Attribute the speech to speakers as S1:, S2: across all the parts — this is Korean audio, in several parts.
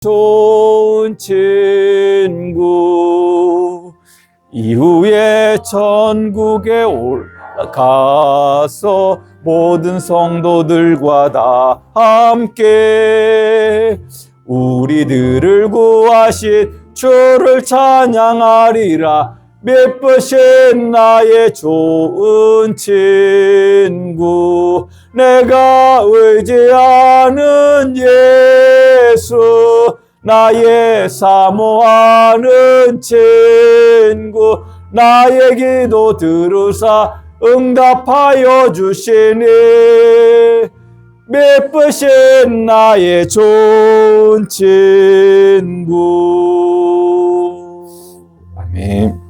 S1: 좋은 친구. 이후에 천국에 올라가서 모든 성도들과 다 함께 우리들을 구하신 주를 찬양하리라. 미쁘신 나의 좋은 친구, 내가 의지하는 예수, 나의 사모하는 친구, 나의 기도 들으사 응답하여 주시니 미쁘신 나의 좋은 친구. 아멘.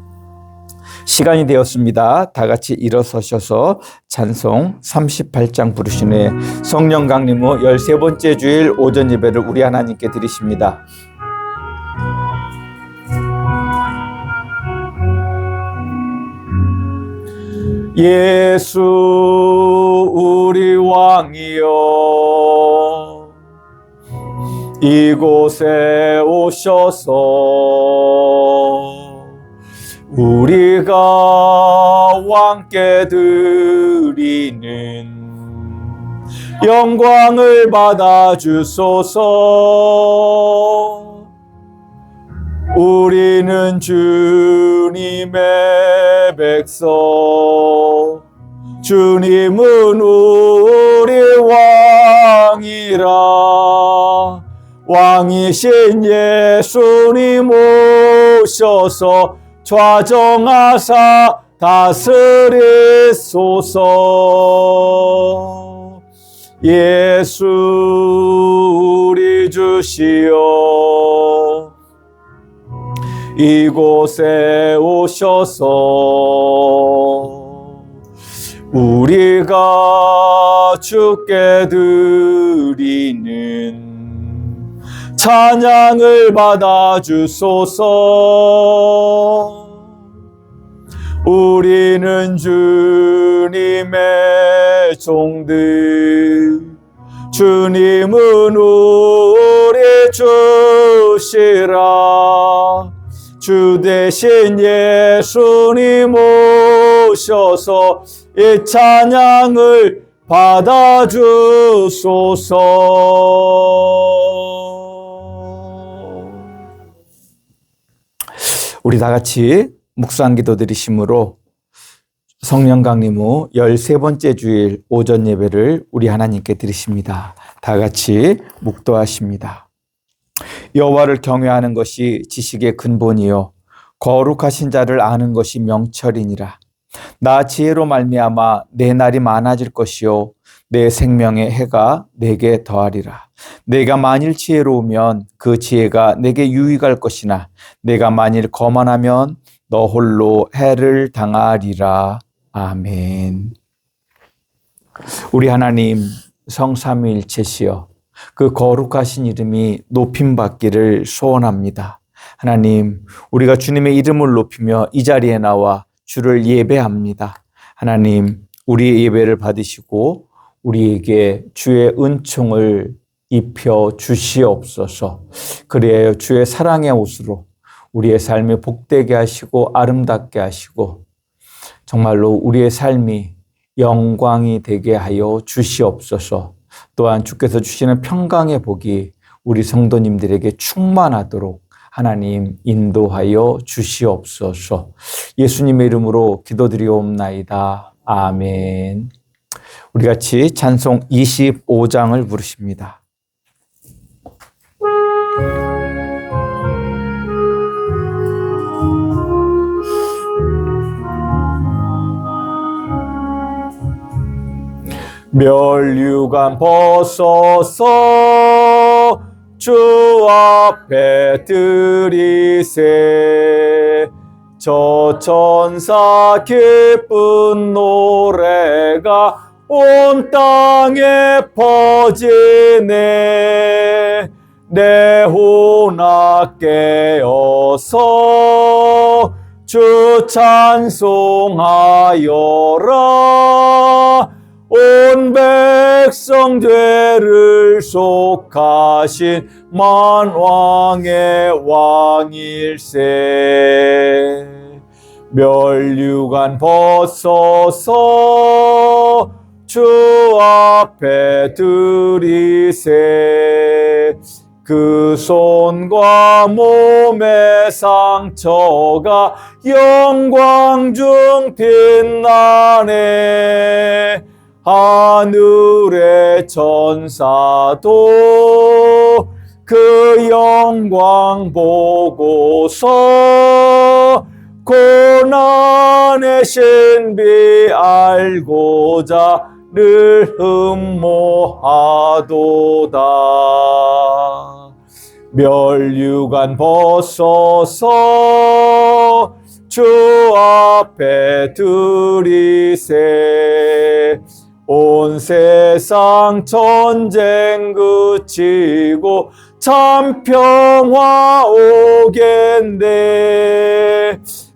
S1: 시간이 되었습니다. 다 같이 일어서셔서 찬송 38장 부르신 후에 성령 강림 후 13번째 주일 오전 예배를 우리 하나님께 드리십니다. 예수 우리 왕이여, 이곳에 오셔서 우리가 왕께 드리는 영광을 받아 주소서. 우리는 주님의 백성, 주님은 우리 왕이라. 왕이신 예수님 오셔서 좌정하사 다스리소서. 예수 우리 주시여, 이곳에 오셔서 우리가 주께 드리는 찬양을 받아 주소서. 우리는 주님의 종들, 주님은 우리 주시라. 주 대신 예수님 오셔서 이 찬양을 받아 주소서. 우리 다 같이 묵상기도 드리심으로 성령 강림 후 13번째 주일 오전 예배를 우리 하나님께 드리십니다. 다 같이 묵도하십니다. 여호와를 경외하는 것이 지식의 근본이요 거룩하신 자를 아는 것이 명철이니라. 나 지혜로 말미암아 내 날이 많아질 것이요 내 생명의 해가 내게 더하리라. 내가 만일 지혜로우면 그 지혜가 내게 유익할 것이나 내가 만일 거만하면 너 홀로 해를 당하리라. 아멘. 우리 하나님 성삼위일체시여, 그 거룩하신 이름이 높임받기를 소원합니다. 하나님, 우리가 주님의 이름을 높이며 이 자리에 나와 주를 예배합니다. 하나님, 우리의 예배를 받으시고 우리에게 주의 은총을 입혀 주시옵소서. 그래야 주의 사랑의 옷으로 우리의 삶이 복되게 하시고 아름답게 하시고 정말로 우리의 삶이 영광이 되게 하여 주시옵소서. 또한 주께서 주시는 평강의 복이 우리 성도님들에게 충만하도록 하나님 인도하여 주시옵소서. 예수님의 이름으로 기도드리옵나이다. 아멘. 우리 같이 찬송 25장을 부르십니다. 멸류관 벗어서 주 앞에 드리세. 저 천사 기쁜 노래가 온 땅에 퍼지네. 내 혼악 깨어서 주 찬송하여라. 온 백성 죄를 속하신 만왕의 왕일세. 면류관 벗어서 주 앞에 드리세. 그 손과 몸의 상처가 영광 중 빛나네. 하늘의 천사도 그 영광 보고서 고난의 신비 알고자 늘 흠모하도다. 면류관 벗어서 주 앞에 드리세. 온 세상 전쟁 그치고 참 평화 오겠네.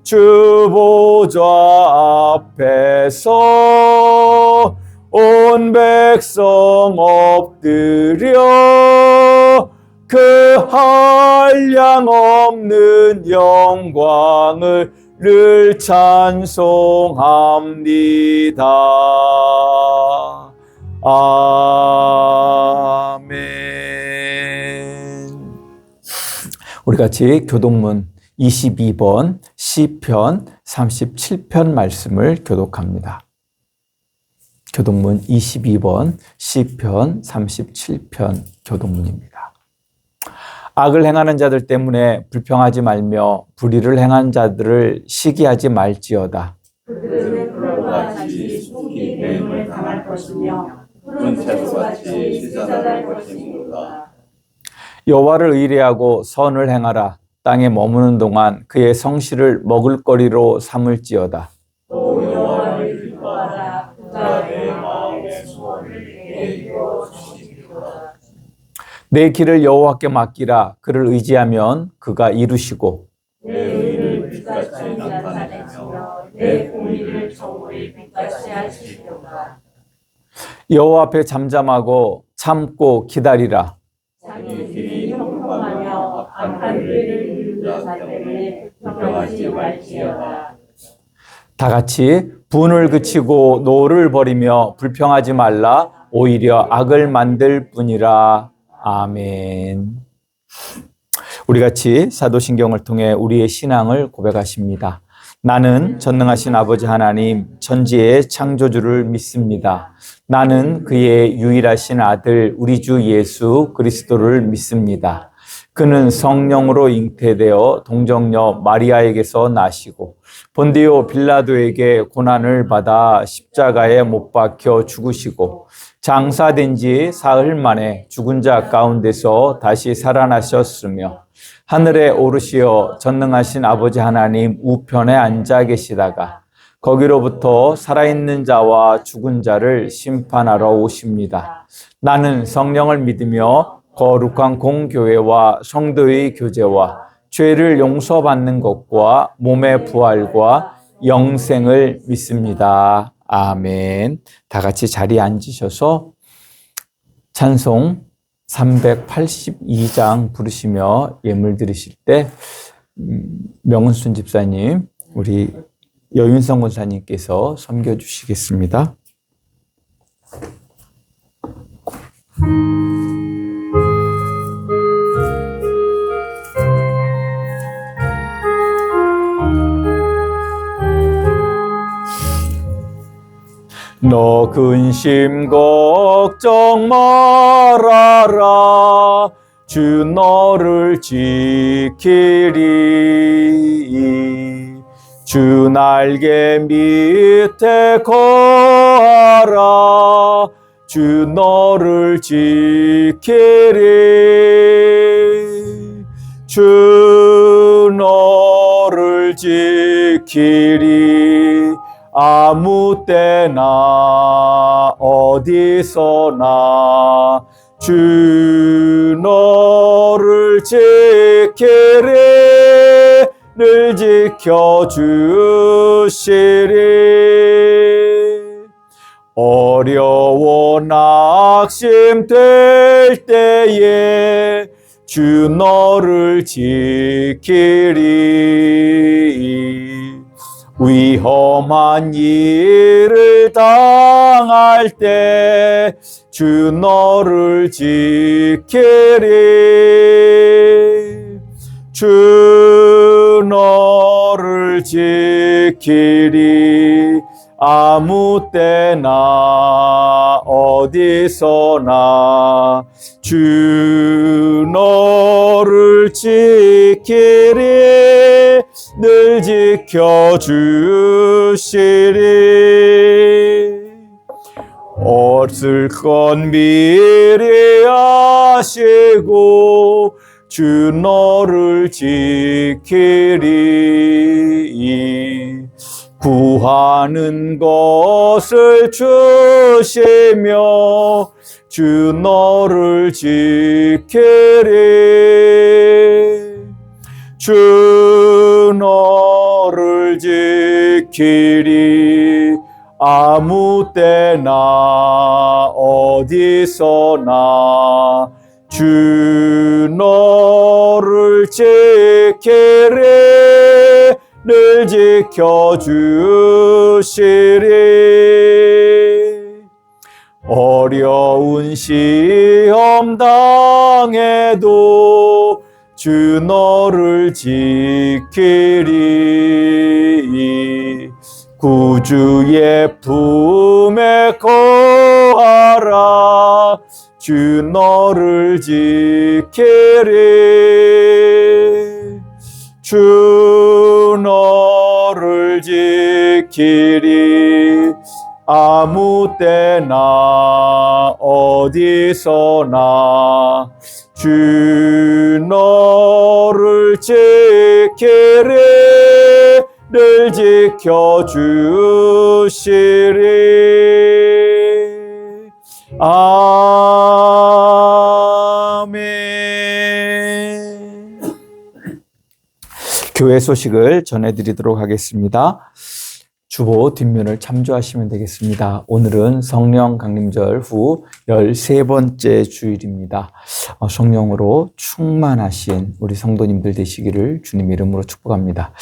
S1: 주 보좌 앞에서 온 백성 엎드려 그 한량 없는 영광을 늘 찬송합니다. 아멘. 우리 같이 교독문 22번 시편 37편 말씀을 교독합니다. 교독문 22번 시편 37편 교독문입니다. 악을 행하는 자들 때문에 불평하지 말며 불의를 행한 자들을 시기하지 말지어다.
S2: 그들은 풀과 같이 속히 매임을 당할 것이며 푸른 채소같이 시살할 것이니라.
S1: 여호와를 의뢰하고 선을 행하라. 땅에 머무는 동안 그의 성실을 먹을거리로 삼을지어다.
S2: 또 여호와를 기뻐하라. 그가 내 마음의 소원을 내게 이루어 주시리로다.
S1: 내 길을 여호와께 맡기라. 그를 의지하면 그가 이루시고
S2: 내 의를 빛같이 나타내시며 내 공의를 정오의 빛같이 하시리로다.
S1: 여호와 앞에 잠잠하고 참고 기다리라.
S2: 자기 길이 형통하며 악한 길을 이루는 자 때문에 불평하지 말지어다.
S1: 다 같이 분을 그치고 노를 버리며 불평하지 말라. 오히려 악을 만들 뿐이라. 아멘. 우리 같이 사도신경을 통해 우리의 신앙을 고백하십니다. 나는 전능하신 아버지 하나님 천지의 창조주를 믿습니다. 나는 그의 유일하신 아들 우리 주 예수 그리스도를 믿습니다. 그는 성령으로 잉태되어 동정녀 마리아에게서 나시고 본디오 빌라도에게 고난을 받아 십자가에 못 박혀 죽으시고 장사된 지 사흘 만에 죽은 자 가운데서 다시 살아나셨으며 하늘에 오르시어 전능하신 아버지 하나님 우편에 앉아 계시다가 거기로부터 살아있는 자와 죽은 자를 심판하러 오십니다. 나는 성령을 믿으며 거룩한 공교회와 성도의 교제와 죄를 용서받는 것과 몸의 부활과 영생을 믿습니다. 아멘. 다 같이 자리에 앉으셔서 찬송 382장 부르시며 예물 드리실 때 명은순 집사님, 우리 여윤성 권사님께서 섬겨 주시겠습니다. 너 근심 걱정 말아라. 주 너를 지키리. 주 날개 밑에 거하라. 주 너를 지키리. 주 너를 지키리. 아무 때나 어디서나 주 너를 지키리. 늘 지켜주시리. 어려워 낙심될 때에 주 너를 지키리. 위험한 일을 당할 때 주 너를 지키리. 주 너를 지키리. 아무 때나 어디서나 주 너를 지키리. 늘 지켜주시리. 없을 건 미리 아시고 주 너를 지키리. 구하는 것을 주시며 주 너를 지키리. 주 너를 지키리. 아무 때나 어디서나 주 너를 지키리. 늘 지켜주시리. 어려운 시험 당해도 주 너를 지키리. 구주의 품에 거하라. 주 너를 지키리. 주 너를 지키리. 아무 때나 어디서나 주 너를 지키리. 늘 지켜주시리. 아멘. 교회 소식을 전해드리도록 하겠습니다. 주보 뒷면을 참조하시면 되겠습니다. 오늘은 성령 강림절 후 13번째 주일입니다. 성령으로 충만하신 우리 성도님들 되시기를 주님 이름으로 축복합니다.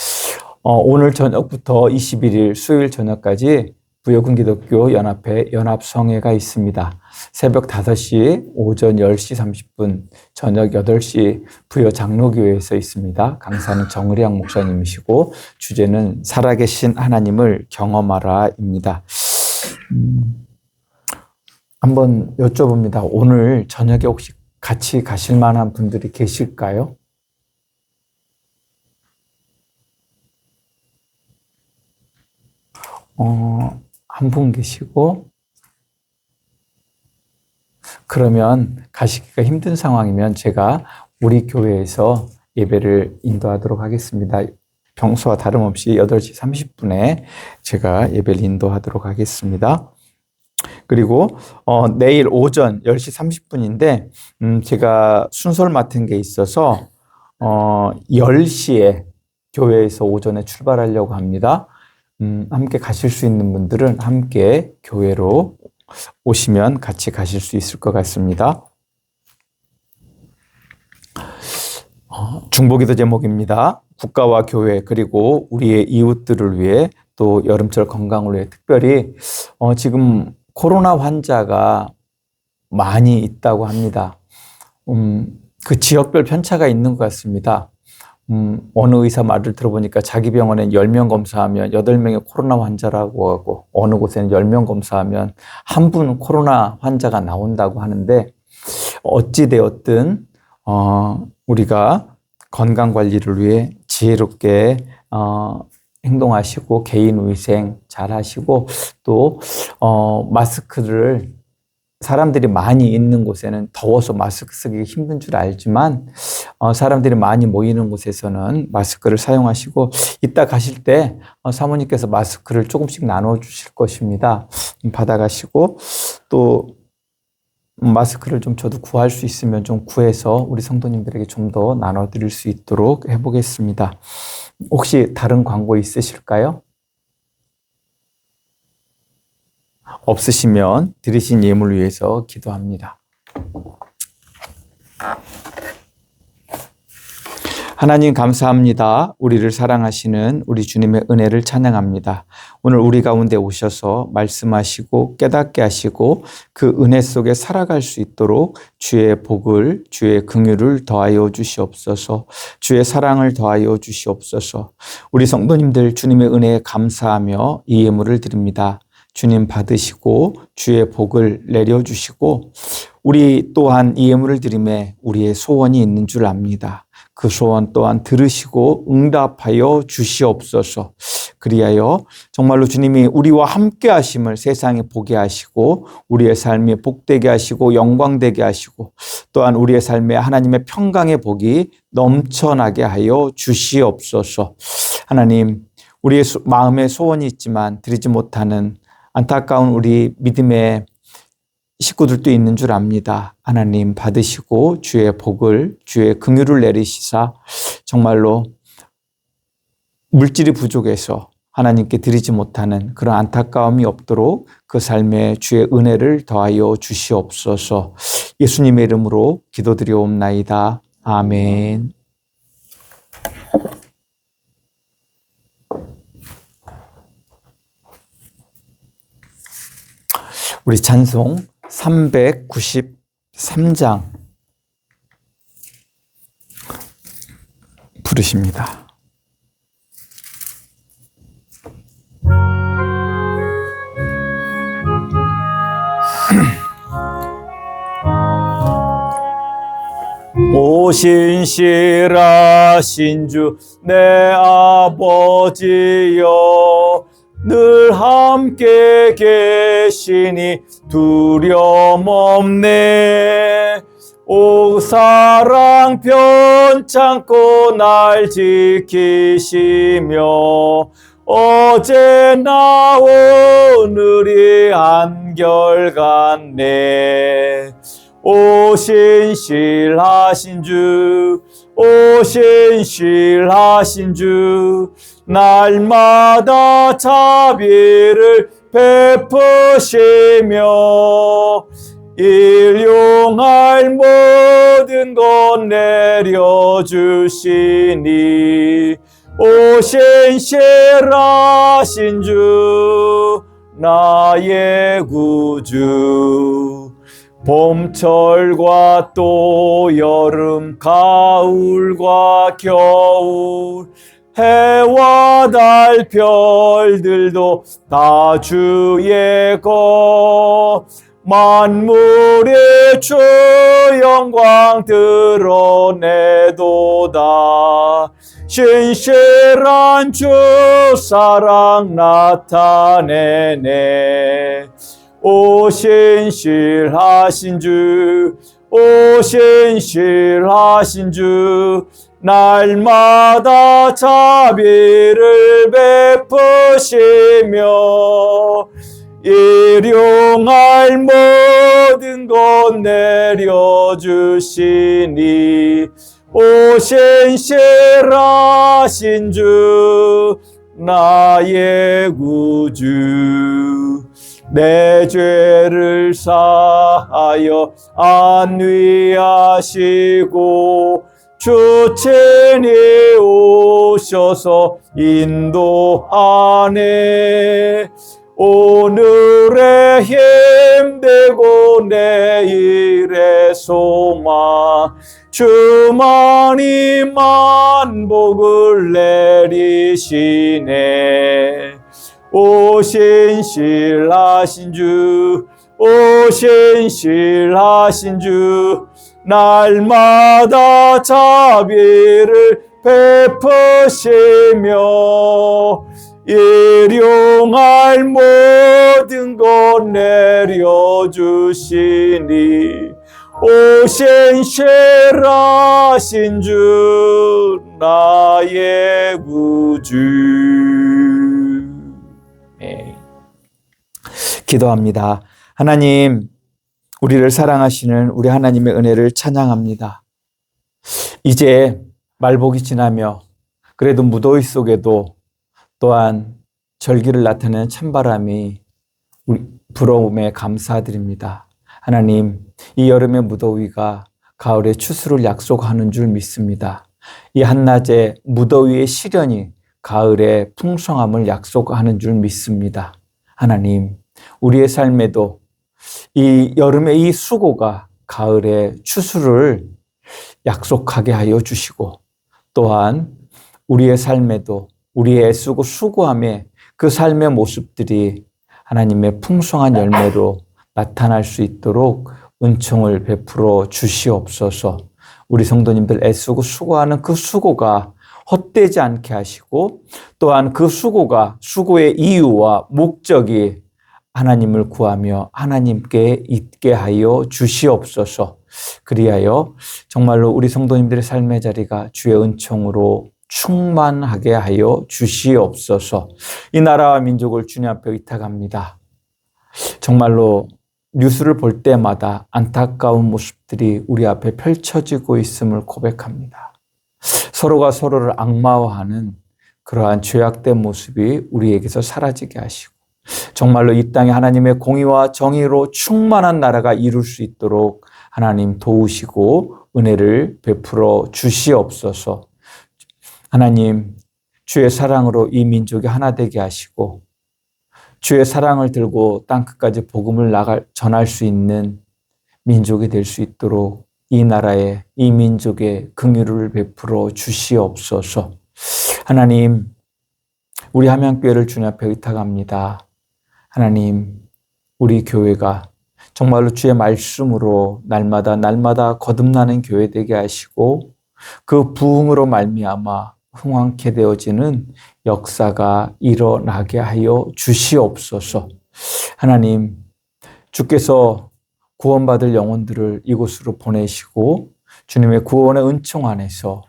S1: 오늘 저녁부터 21일 수요일 저녁까지 부여군 기독교 연합회 연합성회가 있습니다. 새벽 5시, 오전 10시 30분, 저녁 8시 부여 장로교회에서 있습니다. 강사는 정의량 목사님이시고 주제는 살아계신 하나님을 경험하라입니다. 한번 여쭤봅니다. 오늘 저녁에 혹시 같이 가실 만한 분들이 계실까요? 한 분 계시고, 그러면 가시기가 힘든 상황이면 제가 우리 교회에서 예배를 인도하도록 하겠습니다. 평소와 다름없이 8시 30분에 제가 예배를 인도하도록 하겠습니다. 그리고 내일 오전 10시 30분인데 제가 순서를 맡은 게 있어서 10시에 교회에서 오전에 출발하려고 합니다. 함께 가실 수 있는 분들은 함께 교회로 오시면 같이 가실 수 있을 것 같습니다. 중보기도 제목입니다. 국가와 교회 그리고 우리의 이웃들을 위해 또 여름철 건강을 위해 특별히 지금 코로나 환자가 많이 있다고 합니다. 그 지역별 편차가 있는 것 같습니다. 어느 의사 말을 들어보니까 자기 병원에 10명 검사하면 8명이 코로나 환자라고 하고 어느 곳에는 10명 검사하면 한 분 코로나 환자가 나온다고 하는데 어찌되었든 우리가 건강관리를 위해 지혜롭게 행동하시고 개인위생 잘 하시고 또 마스크를 사람들이 많이 있는 곳에는 더워서 마스크 쓰기 힘든 줄 알지만 사람들이 많이 모이는 곳에서는 마스크를 사용하시고 이따 가실 때 사모님께서 마스크를 조금씩 나눠 주실 것입니다. 받아가시고 또 마스크를 좀 저도 구할 수 있으면 좀 구해서 우리 성도님들에게 좀 더 나눠 드릴 수 있도록 해보겠습니다. 혹시 다른 광고 있으실까요? 없으시면 드리신 예물을 위해서 기도합니다. 하나님 감사합니다. 우리를 사랑하시는 우리 주님의 은혜를 찬양합니다. 오늘 우리 가운데 오셔서 말씀하시고 깨닫게 하시고 그 은혜 속에 살아갈 수 있도록 주의 복을, 주의 긍휼을 더하여 주시옵소서. 주의 사랑을 더하여 주시옵소서. 우리 성도님들 주님의 은혜에 감사하며 이 예물을 드립니다. 주님 받으시고 주의 복을 내려주시고 우리 또한 이 예물을 드림에 우리의 소원이 있는 줄 압니다. 그 소원 또한 들으시고 응답하여 주시옵소서. 그리하여 정말로 주님이 우리와 함께 하심을 세상에 보게 하시고 우리의 삶이 복되게 하시고 영광되게 하시고 또한 우리의 삶에 하나님의 평강의 복이 넘쳐나게 하여 주시옵소서. 하나님, 우리의 마음에 소원이 있지만 드리지 못하는 안타까운 우리 믿음의 식구들도 있는 줄 압니다. 하나님 받으시고 주의 복을, 주의 긍휼을 내리시사 정말로 물질이 부족해서 하나님께 드리지 못하는 그런 안타까움이 없도록 그 삶에 주의 은혜를 더하여 주시옵소서. 예수님의 이름으로 기도드리옵나이다. 아멘. 우리 찬송 393장 부르십니다. 오 신실하신 주 내 아버지여 늘 함께 계시니 두려움 없네. 오 사랑 편찮고 날 지키시며 어제나 오늘이 한결같네. 오 신실하신 주, 오 신실하신 주, 날마다 자비를 베푸시며 일용할 모든 것 내려주시니 오 신실하신 주, 나의 구주. 봄철과 또 여름, 가을과 겨울, 해와 달 별들도 다 주의 것. 만물의 주 영광 드러내도다. 신실한 주 사랑 나타내네. 오 신실하신 주, 오 신실하신 주, 날마다 자비를 베푸시며 일용할 모든 것 내려주시니 오 신실하신 주, 나의 구주. 내 죄를 사하여 안위하시고 주 친히 오셔서 인도하네. 오늘의 힘되고 내일의 소망 주만이 만복을 내리시네. 오 신실하신 주, 오 신실하신 주, 날마다 자비를 베푸시며 일용할 모든 것 내려주시니 오 신실하신 주, 나의 구주. 네. 기도합니다. 하나님, 우리를 사랑하시는 우리 하나님의 은혜를 찬양합니다. 이제 말복이 지나며 그래도 무더위 속에도 또한 절기를 나타내는 찬바람이 부러움에 감사드립니다. 하나님, 이 여름의 무더위가 가을의 추수를 약속하는 줄 믿습니다. 이 한낮의 무더위의 시련이 가을의 풍성함을 약속하는 줄 믿습니다. 하나님, 우리의 삶에도 이 여름의 이 수고가 가을의 추수를 약속하게 하여 주시고, 또한 우리의 삶에도 우리의 애쓰고 수고함에 그 삶의 모습들이 하나님의 풍성한 열매로 나타날 수 있도록 은총을 베풀어 주시옵소서. 우리 성도님들 애쓰고 수고하는 그 수고가 헛되지 않게 하시고, 또한 그 수고가 수고의 이유와 목적이 하나님을 구하며 하나님께 있게 하여 주시옵소서. 그리하여 정말로 우리 성도님들의 삶의 자리가 주의 은총으로 충만하게 하여 주시옵소서. 이 나라와 민족을 주님 앞에 의탁합니다. 정말로 뉴스를 볼 때마다 안타까운 모습들이 우리 앞에 펼쳐지고 있음을 고백합니다. 서로가 서로를 악마화하는 그러한 죄악된 모습이 우리에게서 사라지게 하시고, 정말로 이 땅에 하나님의 공의와 정의로 충만한 나라가 이룰 수 있도록 하나님 도우시고 은혜를 베풀어 주시옵소서. 하나님, 주의 사랑으로 이 민족이 하나 되게 하시고, 주의 사랑을 들고 땅끝까지 복음을 전할 수 있는 민족이 될 수 있도록 이 나라에, 이 민족에 긍휼을 베풀어 주시옵소서. 하나님, 우리 함양교회를 주님 앞에 의탁합니다. 하나님, 우리 교회가 정말로 주의 말씀으로 날마다 거듭나는 교회 되게 하시고, 그 부흥으로 말미암아 흥왕케 되어지는 역사가 일어나게 하여 주시옵소서. 하나님, 주께서 구원받을 영혼들을 이곳으로 보내시고 주님의 구원의 은총 안에서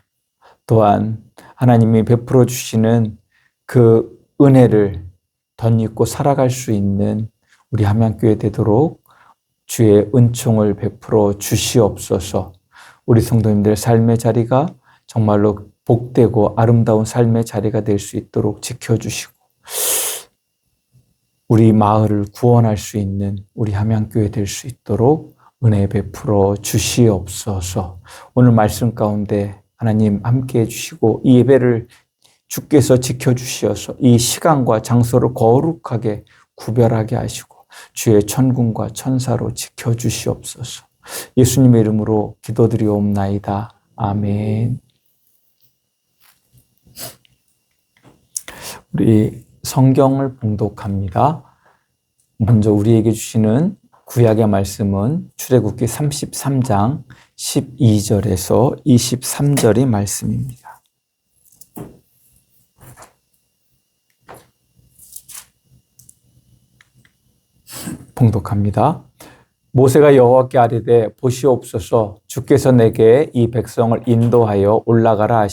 S1: 또한 하나님이 베풀어 주시는 그 은혜를 덧입고 살아갈 수 있는 우리 함양교회 되도록 주의 은총을 베풀어 주시옵소서. 우리 성도님들 삶의 자리가 정말로 복되고 아름다운 삶의 자리가 될 수 있도록 지켜주시고, 우리 마을을 구원할 수 있는 우리 함양교회 될 수 있도록 은혜 베풀어 주시옵소서. 오늘 말씀 가운데 하나님 함께 해주시고, 이 예배를 주께서 지켜주시어서 이 시간과 장소를 거룩하게 구별하게 하시고 주의 천군과 천사로 지켜주시옵소서. 예수님의 이름으로 기도드리옵나이다. 아멘. 우리 성경을 봉독합니다. 먼저 우리에게 주시는 구약의 말씀은 출애굽기 33장 12절에서 23절의 말씀입니다. 봉독합니다. 모세가 여호와께 아뢰되 보시옵소서, 주께서 내게 이 백성을 인도하여 올라가라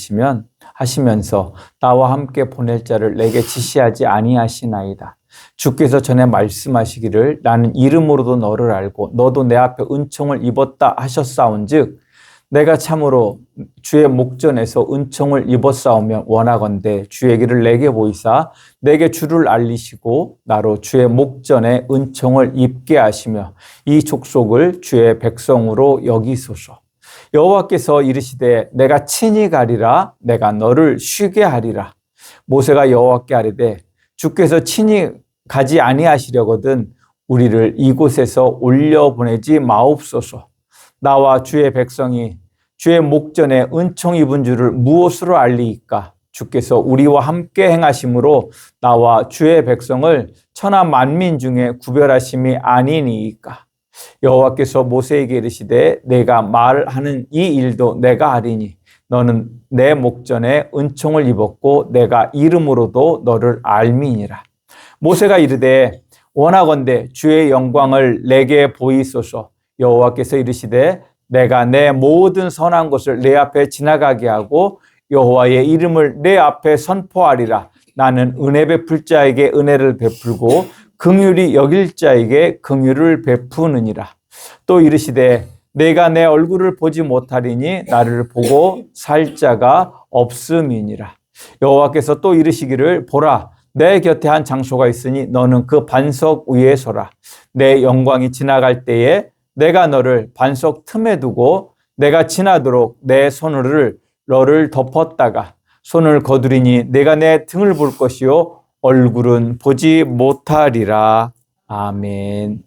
S1: 하시면서 나와 함께 보낼 자를 내게 지시하지 아니하시나이다. 주께서 전에 말씀하시기를 나는 이름으로도 너를 알고 너도 내 앞에 은총을 입었다 하셨사온즉 내가 참으로 주의 목전에서 은총을 입었사오면 원하건대 주의 길을 내게 보이사 내게 주를 알리시고 나로 주의 목전에 은총을 입게 하시며 이 족속을 주의 백성으로 여기소서. 여호와께서 이르시되 내가 친히 가리라, 내가 너를 쉬게 하리라. 모세가 여호와께 아뢰되 주께서 친히 가지 아니하시려거든 우리를 이곳에서 올려보내지 마옵소서. 나와 주의 백성이 주의 목전에 은총 입은 줄을 무엇으로 알리이까? 주께서 우리와 함께 행하심으로 나와 주의 백성을 천하 만민 중에 구별하심이 아니니이까? 여호와께서 모세에게 이르시되 내가 말하는 이 일도 내가 아리니 너는 내 목전에 은총을 입었고 내가 이름으로도 너를 알미니라. 모세가 이르되 원하건대 주의 영광을 내게 보이소서. 여호와께서 이르시되 내가 내 모든 선한 것을 내 앞에 지나가게 하고 여호와의 이름을 내 앞에 선포하리라. 나는 은혜 베풀 자에게 은혜를 베풀고 긍휼히 여길 자에게 긍휼을 베푸느니라. 또 이르시되 내가 내 얼굴을 보지 못하리니 나를 보고 살 자가 없음이니라. 여호와께서 또 이르시기를 보라 내 곁에 한 장소가 있으니 너는 그 반석 위에 서라. 내 영광이 지나갈 때에 내가 너를 반석 틈에 두고 내가 지나도록 내 손을 너를 덮었다가 손을 거두리니 내가 내 등을 볼 것이요 얼굴은 보지 못하리라. 아멘.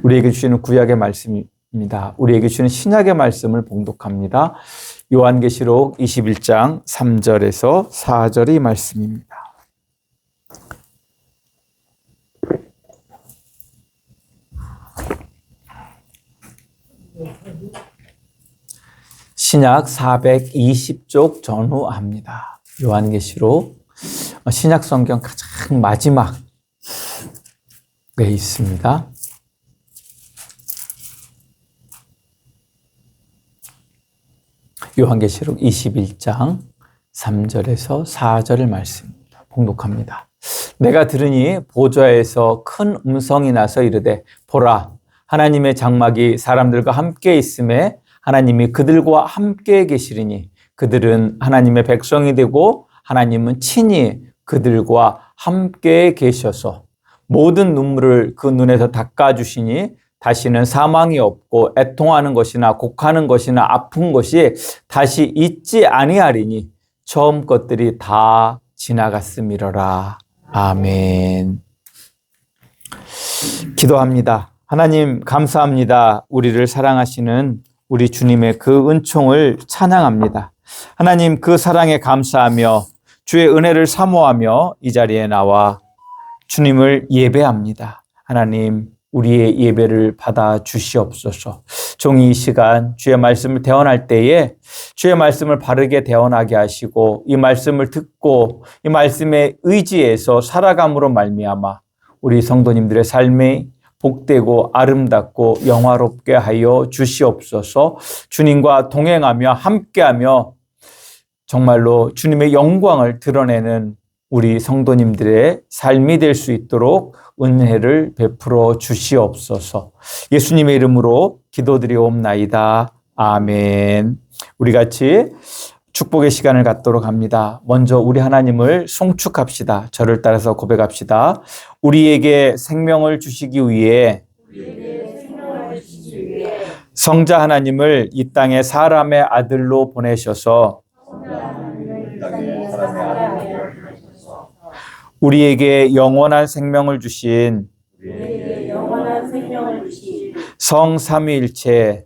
S1: 우리에게 주시는 구약의 말씀입니다. 우리에게 주시는 신약의 말씀을 봉독합니다. 요한계시록 21장 3절에서 4절의 말씀입니다. 신약 420쪽 전후합니다. 요한계시록 신약 성경 가장 마지막에 있습니다. 요한계시록 21장 3절에서 4절의 말씀입니다. 봉독합니다. 내가 들으니 보좌에서 큰 음성이 나서 이르되 보라 하나님의 장막이 사람들과 함께 있음에 하나님이 그들과 함께 계시리니 그들은 하나님의 백성이 되고 하나님은 친히 그들과 함께 계셔서 모든 눈물을 그 눈에서 닦아주시니 다시는 사망이 없고 애통하는 것이나 곡하는 것이나 아픈 것이 다시 있지 아니하리니 처음 것들이 다 지나갔음이로라. 아멘. 기도합니다. 하나님 감사합니다. 우리를 사랑하시는 우리 주님의 그 은총을 찬양합니다. 하나님 그 사랑에 감사하며 주의 은혜를 사모하며 이 자리에 나와 주님을 예배합니다. 하나님 우리의 예배를 받아 주시옵소서. 종이 이 시간 주의 말씀을 대언할 때에 주의 말씀을 바르게 대언하게 하시고 이 말씀을 듣고 이 말씀에 의지해서 살아감으로 말미암아 우리 성도님들의 삶이 복되고 아름답고 영화롭게 하여 주시옵소서. 주님과 동행하며 함께하며 정말로 주님의 영광을 드러내는 우리 성도님들의 삶이 될 수 있도록 은혜를 베풀어 주시옵소서. 예수님의 이름으로 기도드리옵나이다. 아멘. 우리 같이 축복의 시간을 갖도록 합니다. 먼저 우리 하나님을 송축합시다. 저를 따라서 고백합시다. 우리에게 생명을 주시기 위해 성자 하나님을 이 땅에 사람의 아들로 보내셔서 우리에게 영원한 생명을 주신 성삼위일체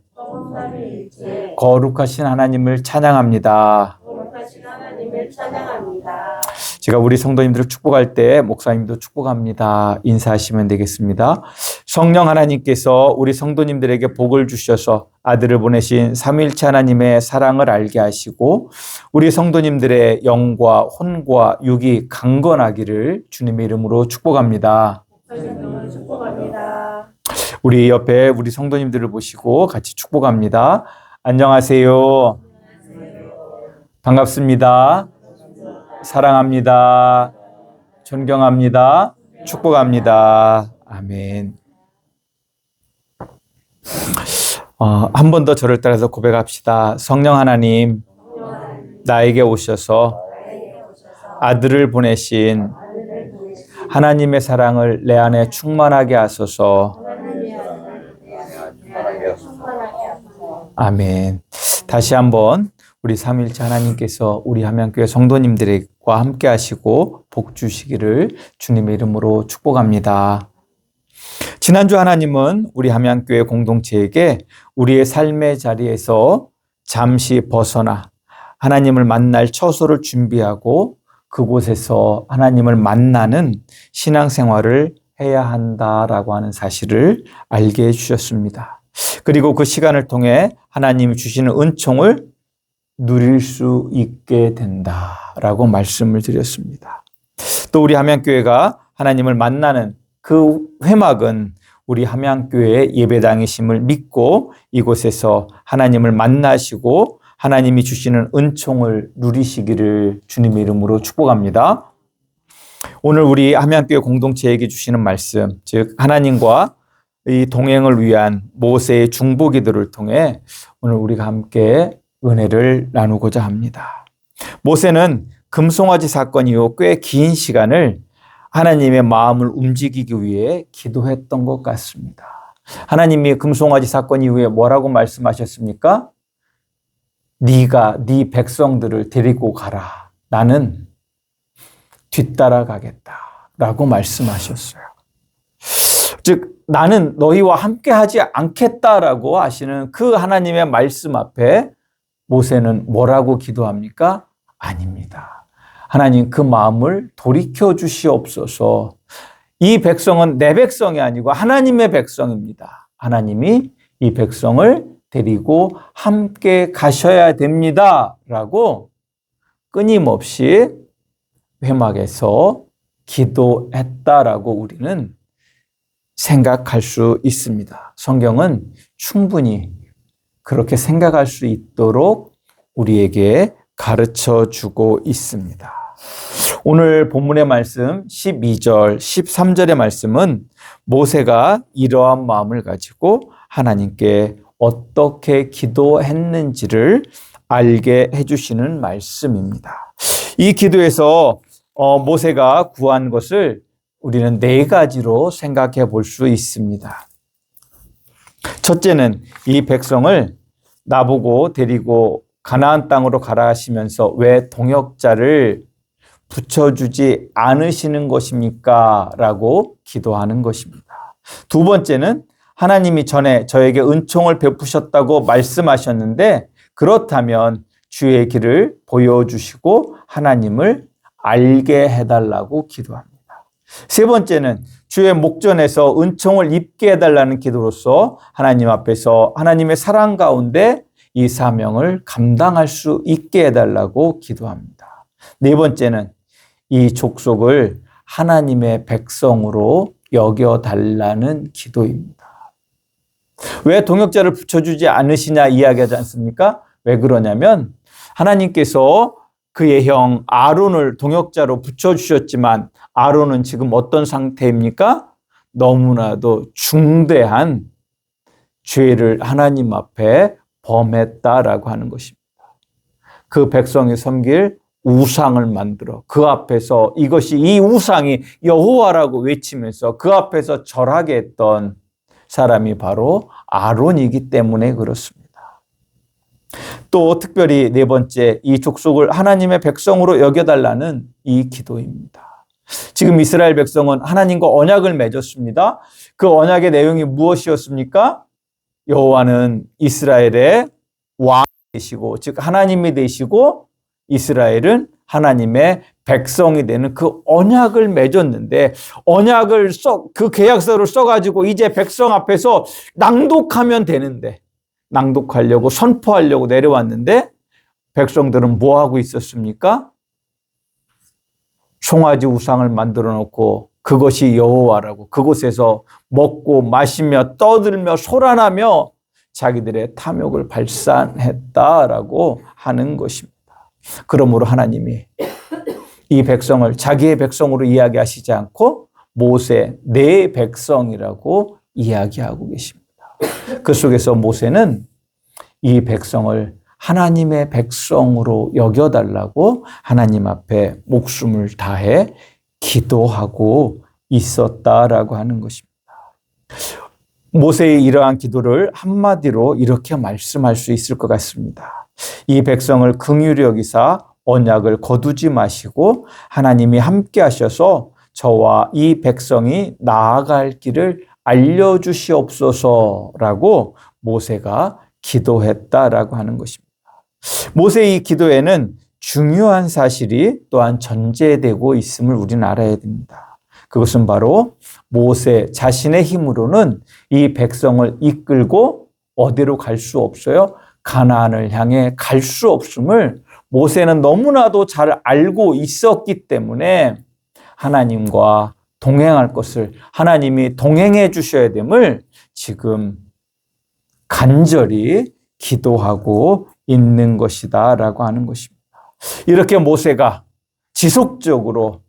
S1: 거룩하신 하나님을 찬양합니다. 제가 우리 성도님들을 축복할 때 목사님도 축복합니다. 인사하시면 되겠습니다. 성령 하나님께서 우리 성도님들에게 복을 주셔서 아들을 보내신 삼위일체 하나님의 사랑을 알게 하시고 우리 성도님들의 영과 혼과 육이 강건하기를 주님의 이름으로 축복합니다. 우리 옆에 우리 성도님들을 보시고 같이 축복합니다. 안녕하세요. 반갑습니다. 사랑합니다. 존경합니다. 축복합니다. 아멘. 한 번 더 저를 따라서 고백합시다. 성령 하나님, 나에게 오셔서 아들을 보내신 하나님의 사랑을 내 안에 충만하게 하소서. 아멘. 다시 한번 우리 삼위일체 하나님께서 우리 함양교회 성도님들과 함께 하시고 복 주시기를 주님의 이름으로 축복합니다. 지난주 하나님은 우리 함양교회 공동체에게 우리의 삶의 자리에서 잠시 벗어나 하나님을 만날 처소를 준비하고 그곳에서 하나님을 만나는 신앙생활을 해야 한다라고 하는 사실을 알게 해주셨습니다. 그리고 그 시간을 통해 하나님이 주시는 은총을 누릴 수 있게 된다라고 말씀을 드렸습니다. 또 우리 함양교회가 하나님을 만나는 그 회막은 우리 함양교회의 예배당이심을 믿고 이곳에서 하나님을 만나시고 하나님이 주시는 은총을 누리시기를 주님의 이름으로 축복합니다. 오늘 우리 함양교회 공동체에게 주시는 말씀, 즉 하나님과 이 동행을 위한 모세의 중보기도를 통해 오늘 우리가 함께 은혜를 나누고자 합니다. 모세는 금송아지 사건 이후 꽤 긴 시간을 하나님의 마음을 움직이기 위해 기도했던 것 같습니다. 하나님이 금송아지 사건 이후에 뭐라고 말씀하셨습니까? 네가 네 백성들을 데리고 가라. 나는 뒤따라가겠다라고 말씀하셨어요. 즉 나는 너희와 함께하지 않겠다라고 하시는 그 하나님의 말씀 앞에 모세는 뭐라고 기도합니까? 아닙니다. 하나님 그 마음을 돌이켜 주시옵소서. 이 백성은 내 백성이 아니고 하나님의 백성입니다. 하나님이 이 백성을 데리고 함께 가셔야 됩니다. 라고 끊임없이 회막에서 기도했다라고 우리는 생각할 수 있습니다. 성경은 충분히 그렇게 생각할 수 있도록 우리에게 가르쳐 주고 있습니다. 오늘 본문의 말씀 12절, 13절의 말씀은 모세가 이러한 마음을 가지고 하나님께 어떻게 기도했는지를 알게 해주시는 말씀입니다. 이 기도에서 모세가 구한 것을 우리는 네 가지로 생각해 볼 수 있습니다. 첫째는 이 백성을 나보고 데리고 가나안 땅으로 가라 하시면서 왜 동역자를 붙여주지 않으시는 것입니까? 라고 기도하는 것입니다. 두 번째는 하나님이 전에 저에게 은총을 베푸셨다고 말씀하셨는데 그렇다면 주의 길을 보여주시고 하나님을 알게 해달라고 기도합니다. 세 번째는 주의 목전에서 은총을 입게 해달라는 기도로서 하나님 앞에서 하나님의 사랑 가운데 이 사명을 감당할 수 있게 해달라고 기도합니다. 네 번째는 이 족속을 하나님의 백성으로 여겨달라는 기도입니다. 왜 동역자를 붙여주지 않으시냐 이야기하지 않습니까? 왜 그러냐면 하나님께서 그의 형 아론을 동역자로 붙여주셨지만 아론은 지금 어떤 상태입니까? 너무나도 중대한 죄를 하나님 앞에 범했다라고 하는 것입니다. 그 백성이 섬길 우상을 만들어 그 앞에서 이것이 이 우상이 여호와라고 외치면서 그 앞에서 절하게 했던 사람이 바로 아론이기 때문에 그렇습니다. 또 특별히 네 번째, 이 족속을 하나님의 백성으로 여겨달라는 이 기도입니다. 지금 이스라엘 백성은 하나님과 언약을 맺었습니다. 그 언약의 내용이 무엇이었습니까? 여호와는 이스라엘의 왕이 되시고, 즉 하나님이 되시고 이스라엘은 하나님의 백성이 되는 그 언약을 맺었는데 언약을 그 계약서를 써가지고 이제 백성 앞에서 낭독하면 되는데 낭독하려고 선포하려고 내려왔는데 백성들은 뭐 하고 있었습니까? 송아지 우상을 만들어 놓고 그것이 여호와라고 그곳에서 먹고 마시며 떠들며 소란하며 자기들의 탐욕을 발산했다라고 하는 것입니다. 그러므로 하나님이 이 백성을 자기의 백성으로 이야기하시지 않고 모세 내 백성이라고 이야기하고 계십니다. 그 속에서 모세는 이 백성을 하나님의 백성으로 여겨달라고 하나님 앞에 목숨을 다해 기도하고 있었다라고 하는 것입니다. 모세의 이러한 기도를 한마디로 이렇게 말씀할 수 있을 것 같습니다. 이 백성을 긍휼히 여기사 언약을 거두지 마시고 하나님이 함께 하셔서 저와 이 백성이 나아갈 길을 알려주시옵소서라고 모세가 기도했다라고 하는 것입니다. 모세의 이 기도에는 중요한 사실이 또한 전제되고 있음을 우리는 알아야 됩니다. 그것은 바로 모세 자신의 힘으로는 이 백성을 이끌고 어디로 갈 수 없어요? 가나안을 향해 갈 수 없음을 모세는 너무나도 잘 알고 있었기 때문에 하나님과 동행할 것을 하나님이 동행해 주셔야 됨을 지금 간절히 기도하고 있는 것이다라고 하는 것입니다. 이렇게 모세가 지속적으로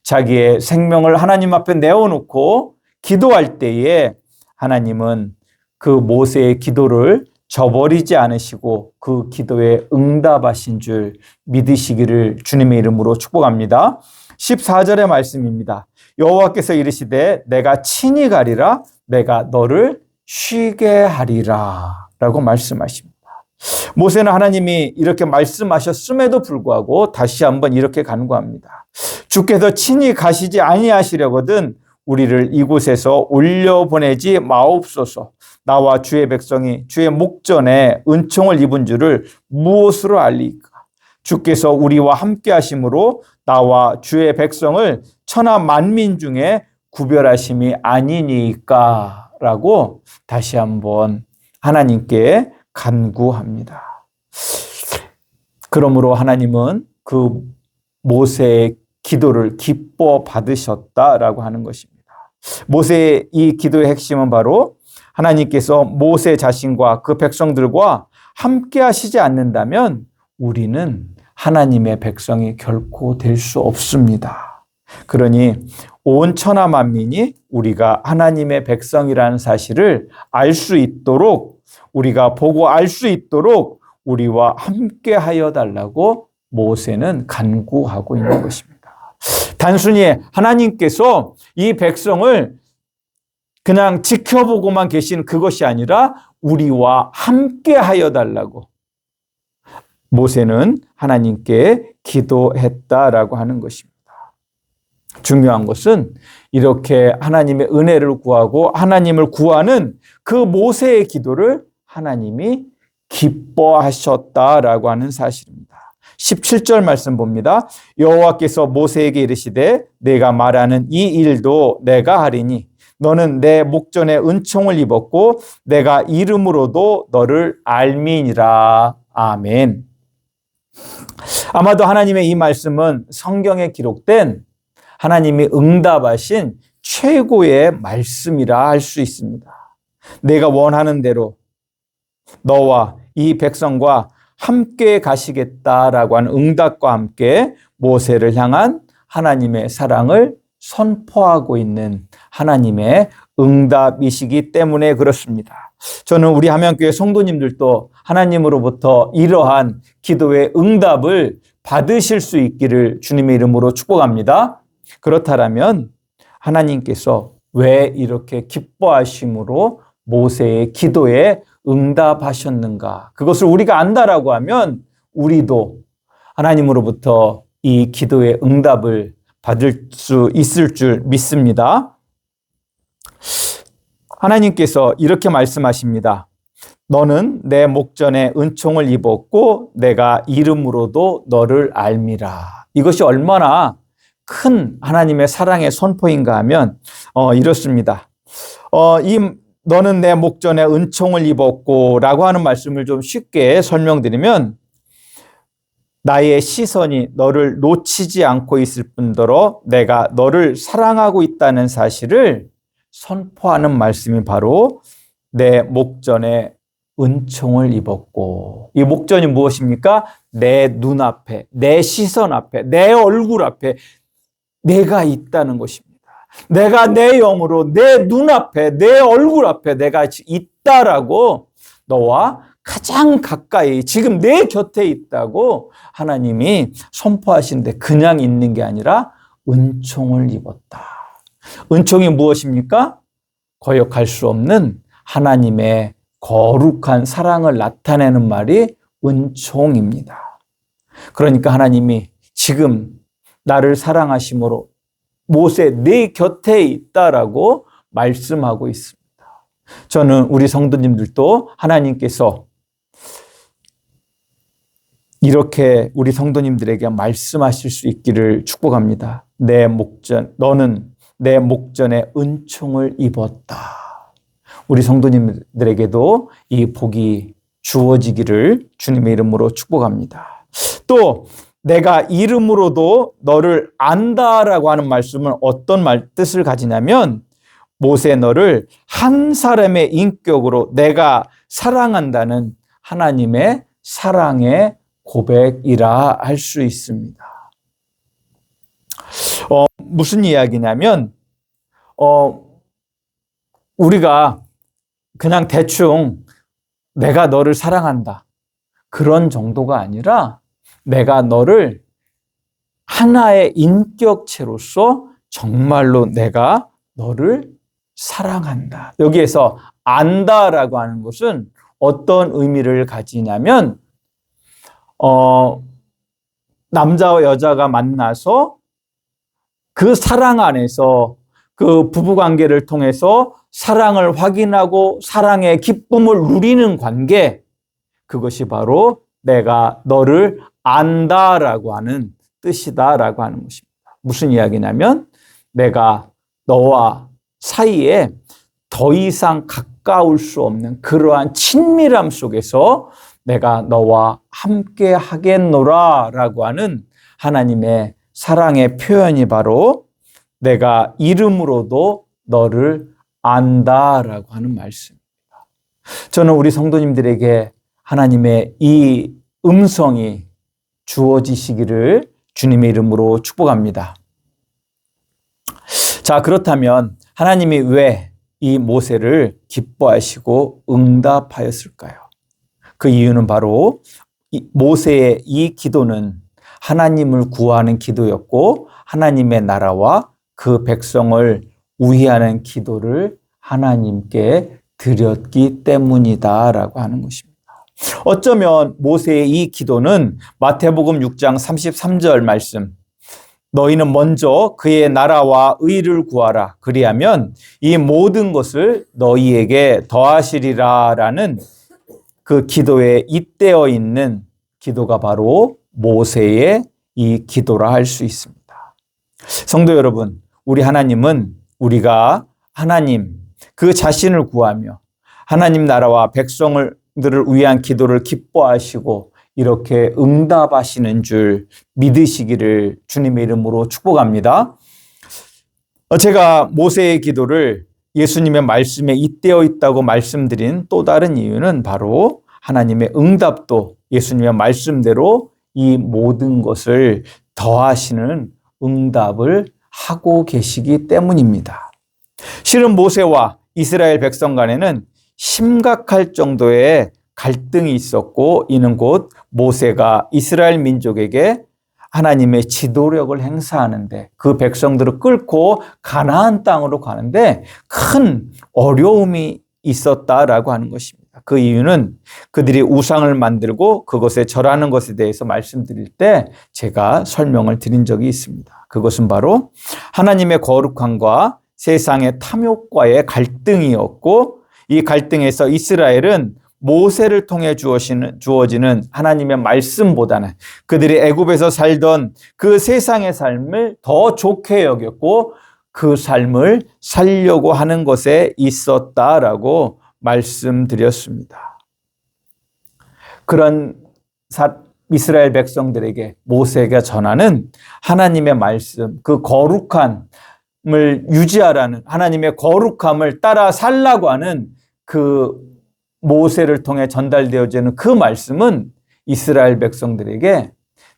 S1: 자기의 생명을 하나님 앞에 내어놓고 기도할 때에 하나님은 그 모세의 기도를 저버리지 않으시고 그 기도에 응답하신 줄 믿으시기를 주님의 이름으로 축복합니다. 14절의 말씀입니다. 여호와께서 이르시되 내가 친히 가리라 내가 너를 쉬게 하리라 라고 말씀하십니다. 모세는 하나님이 이렇게 말씀하셨음에도 불구하고 다시 한번 이렇게 간구합니다. 주께서 친히 가시지 아니하시려거든 우리를 이곳에서 올려보내지 마옵소서. 나와 주의 백성이 주의 목전에 은총을 입은 줄을 무엇으로 알리까? 주께서 우리와 함께 하심으로 나와 주의 백성을 천하 만민 중에 구별하심이 아니니까 라고 다시 한번 하나님께 간구합니다. 그러므로 하나님은 그 모세의 기도를 기뻐 받으셨다라고 하는 것입니다. 모세의 이 기도의 핵심은 바로 하나님께서 모세 자신과 그 백성들과 함께 하시지 않는다면 우리는 하나님의 백성이 결코 될 수 없습니다. 그러니 온 천하 만민이 우리가 하나님의 백성이라는 사실을 알 수 있도록 우리가 보고 알 수 있도록 우리와 함께 하여 달라고 모세는 간구하고 있는 것입니다. 단순히 하나님께서 이 백성을 그냥 지켜보고만 계신 그것이 아니라 우리와 함께 하여 달라고 모세는 하나님께 기도했다라고 하는 것입니다. 중요한 것은 이렇게 하나님의 은혜를 구하고 하나님을 구하는 그 모세의 기도를 하나님이 기뻐하셨다라고 하는 사실입니다. 17절 말씀 봅니다. 여호와께서 모세에게 이르시되 내가 말하는 이 일도 내가 하리니 너는 내 목전에 은총을 입었고 내가 이름으로도 너를 알미니라. 아멘. 아마도 하나님의 이 말씀은 성경에 기록된 하나님이 응답하신 최고의 말씀이라 할 수 있습니다. 내가 원하는 대로 너와 이 백성과 함께 가시겠다라고 하는 응답과 함께 모세를 향한 하나님의 사랑을 선포하고 있는 하나님의 응답이시기 때문에 그렇습니다. 저는 우리 함양교회 성도님들도 하나님으로부터 이러한 기도의 응답을 받으실 수 있기를 주님의 이름으로 축복합니다. 그렇다면 하나님께서 왜 이렇게 기뻐하심으로 모세의 기도에 응답하셨는가? 그것을 우리가 안다라고 하면 우리도 하나님으로부터 이 기도의 응답을 받을 수 있을 줄 믿습니다. 하나님께서 이렇게 말씀하십니다. 너는 내 목전에 은총을 입었고 내가 이름으로도 너를 알미라. 이것이 얼마나 큰 하나님의 사랑의 선포인가 하면 이렇습니다. 너는 내 목전에 은총을 입었고 라고 하는 말씀을 좀 쉽게 설명드리면 나의 시선이 너를 놓치지 않고 있을 뿐더러 내가 너를 사랑하고 있다는 사실을 선포하는 말씀이 바로 내 목전에 은총을 입었고, 이 목전이 무엇입니까? 내 눈앞에, 내 시선 앞에, 내 얼굴 앞에 내가 있다는 것입니다. 내가 내 영으로 내 눈앞에, 내 얼굴 앞에 내가 있다라고 너와 가장 가까이 지금 내 곁에 있다고 하나님이 선포하시는데 그냥 있는 게 아니라 은총을 입었다. 은총이 무엇입니까? 거역할 수 없는 하나님의 거룩한 사랑을 나타내는 말이 은총입니다. 그러니까 하나님이 지금 나를 사랑하심으로 모세 내 곁에 있다라고 말씀하고 있습니다. 저는 우리 성도님들도 하나님께서 이렇게 우리 성도님들에게 말씀하실 수 있기를 축복합니다. 너는 내 목전에 은총을 입었다. 우리 성도님들에게도 이 복이 주어지기를 주님의 이름으로 축복합니다. 또 내가 이름으로도 너를 안다라고 하는 말씀은 어떤 뜻을 가지냐면 모세 너를 한 사람의 인격으로 내가 사랑한다는 하나님의 사랑의 고백이라 할 수 있습니다. 무슨 이야기냐면 우리가 그냥 대충 내가 너를 사랑한다. 그런 정도가 아니라 내가 너를 하나의 인격체로서 정말로 내가 너를 사랑한다. 여기에서 안다라고 하는 것은 어떤 의미를 가지냐면 남자와 여자가 만나서 그 사랑 안에서 그 부부관계를 통해서 사랑을 확인하고 사랑의 기쁨을 누리는 관계, 그것이 바로 내가 너를 안다라고 하는 뜻이다라고 하는 것입니다. 무슨 이야기냐면 내가 너와 사이에 더 이상 가까울 수 없는 그러한 친밀함 속에서 내가 너와 함께 하겠노라 라고 하는 하나님의 사랑의 표현이 바로 내가 이름으로도 너를 안다라고 하는 말씀입니다. 저는 우리 성도님들에게 하나님의 이 음성이 주어지시기를 주님의 이름으로 축복합니다. 자, 그렇다면 하나님이 왜 이 모세를 기뻐하시고 응답하였을까요? 그 이유는 바로 모세의 이 기도는 하나님을 구하는 기도였고 하나님의 나라와 그 백성을 위하는 기도를 하나님께 드렸기 때문이다라고 하는 것입니다. 어쩌면 모세의 이 기도는 마태복음 6장 33절 말씀, 너희는 먼저 그의 나라와 의를 구하라. 그리하면 이 모든 것을 너희에게 더하시리라 라는 그 기도에 잇대어 있는 기도가 바로 모세의 이 기도라 할 수 있습니다. 성도 여러분, 우리 하나님은 우리가 하나님 그 자신을 구하며 하나님 나라와 백성들을 위한 기도를 기뻐하시고 이렇게 응답하시는 줄 믿으시기를 주님의 이름으로 축복합니다. 제가 모세의 기도를 예수님의 말씀에 잇대어 있다고 말씀드린 또 다른 이유는 바로 하나님의 응답도 예수님의 말씀대로 이 모든 것을 더하시는 응답을 하고 계시기 때문입니다. 실은 모세와 이스라엘 백성 간에는 심각할 정도의 갈등이 있었고 이는 곧 모세가 이스라엘 민족에게 하나님의 지도력을 행사하는데 그 백성들을 끌고 가나안 땅으로 가는데 큰 어려움이 있었다라고 하는 것입니다. 그 이유는 그들이 우상을 만들고 그것에 절하는 것에 대해서 말씀드릴 때 제가 설명을 드린 적이 있습니다. 그것은 바로 하나님의 거룩함과 세상의 탐욕과의 갈등이었고 이 갈등에서 이스라엘은 모세를 통해 주어지는 하나님의 말씀보다는 그들이 애굽에서 살던 그 세상의 삶을 더 좋게 여겼고 그 삶을 살려고 하는 것에 있었다라고 말씀드렸습니다. 그런 이스라엘 백성들에게 모세가 전하는 하나님의 말씀, 그 거룩함을 유지하라는 하나님의 거룩함을 따라 살라고 하는 그 모세를 통해 전달되어지는 그 말씀은 이스라엘 백성들에게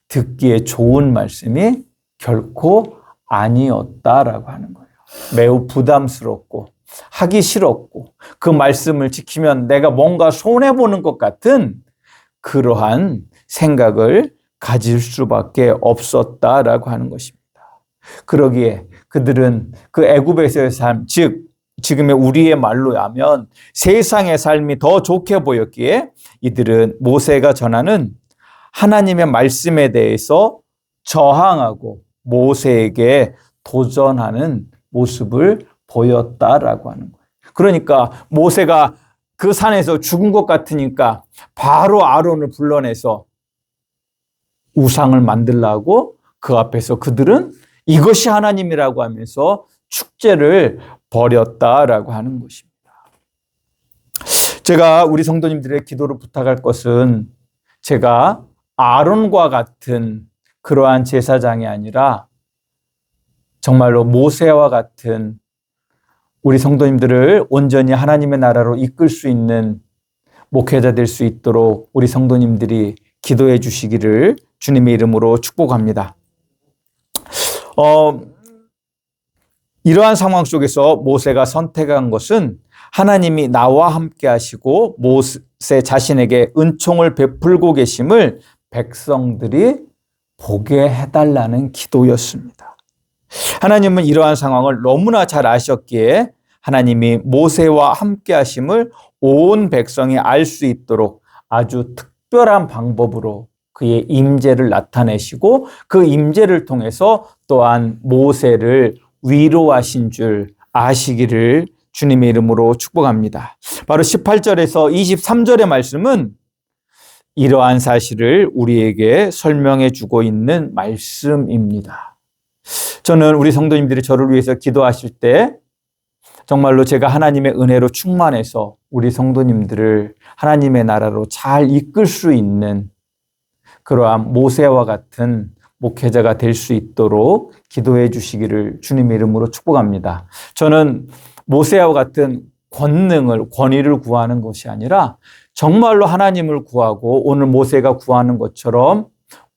S1: 듣기에 좋은 말씀이 결코 아니었다라고 하는 거예요. 매우 부담스럽고 하기 싫었고 그 말씀을 지키면 내가 뭔가 손해보는 것 같은 그러한 생각을 가질 수밖에 없었다라고 하는 것입니다. 그러기에 그들은 그 애굽에서의 삶, 즉 지금의 우리의 말로 하면 세상의 삶이 더 좋게 보였기에 이들은 모세가 전하는 하나님의 말씀에 대해서 저항하고 모세에게 도전하는 모습을 보였다라고 하는 거예요. 그러니까 모세가 그 산에서 죽은 것 같으니까 바로 아론을 불러내서 우상을 만들라고 그 앞에서 그들은 이것이 하나님이라고 하면서 축제를 벌였다라고 하는 것입니다. 제가 우리 성도님들의 기도를 부탁할 것은 제가 아론과 같은 그러한 제사장이 아니라 정말로 모세와 같은 우리 성도님들을 온전히 하나님의 나라로 이끌 수 있는 목회자 될 수 있도록 우리 성도님들이 기도해 주시기를 주님의 이름으로 축복합니다. 이러한 상황 속에서 모세가 선택한 것은 하나님이 나와 함께 하시고 자신에게 은총을 베풀고 계심을 백성들이 보게 해달라는 기도였습니다. 하나님은 이러한 상황을 너무나 잘 아셨기에 하나님이 모세와 함께 하심을 온 백성이 알 수 있도록 아주 특별한 방법으로 그의 임재를 나타내시고 그 임재를 통해서 또한 모세를 위로하신 줄 아시기를 주님의 이름으로 축복합니다. 바로 18절에서 23절의 말씀은 이러한 사실을 우리에게 설명해 주고 있는 말씀입니다. 저는 우리 성도님들이 저를 위해서 기도하실 때 정말로 제가 하나님의 은혜로 충만해서 우리 성도님들을 하나님의 나라로 잘 이끌 수 있는 그러한 모세와 같은 목회자가 될 수 있도록 기도해 주시기를 주님의 이름으로 축복합니다. 저는 모세와 같은 권위를 구하는 것이 아니라 정말로 하나님을 구하고 오늘 모세가 구하는 것처럼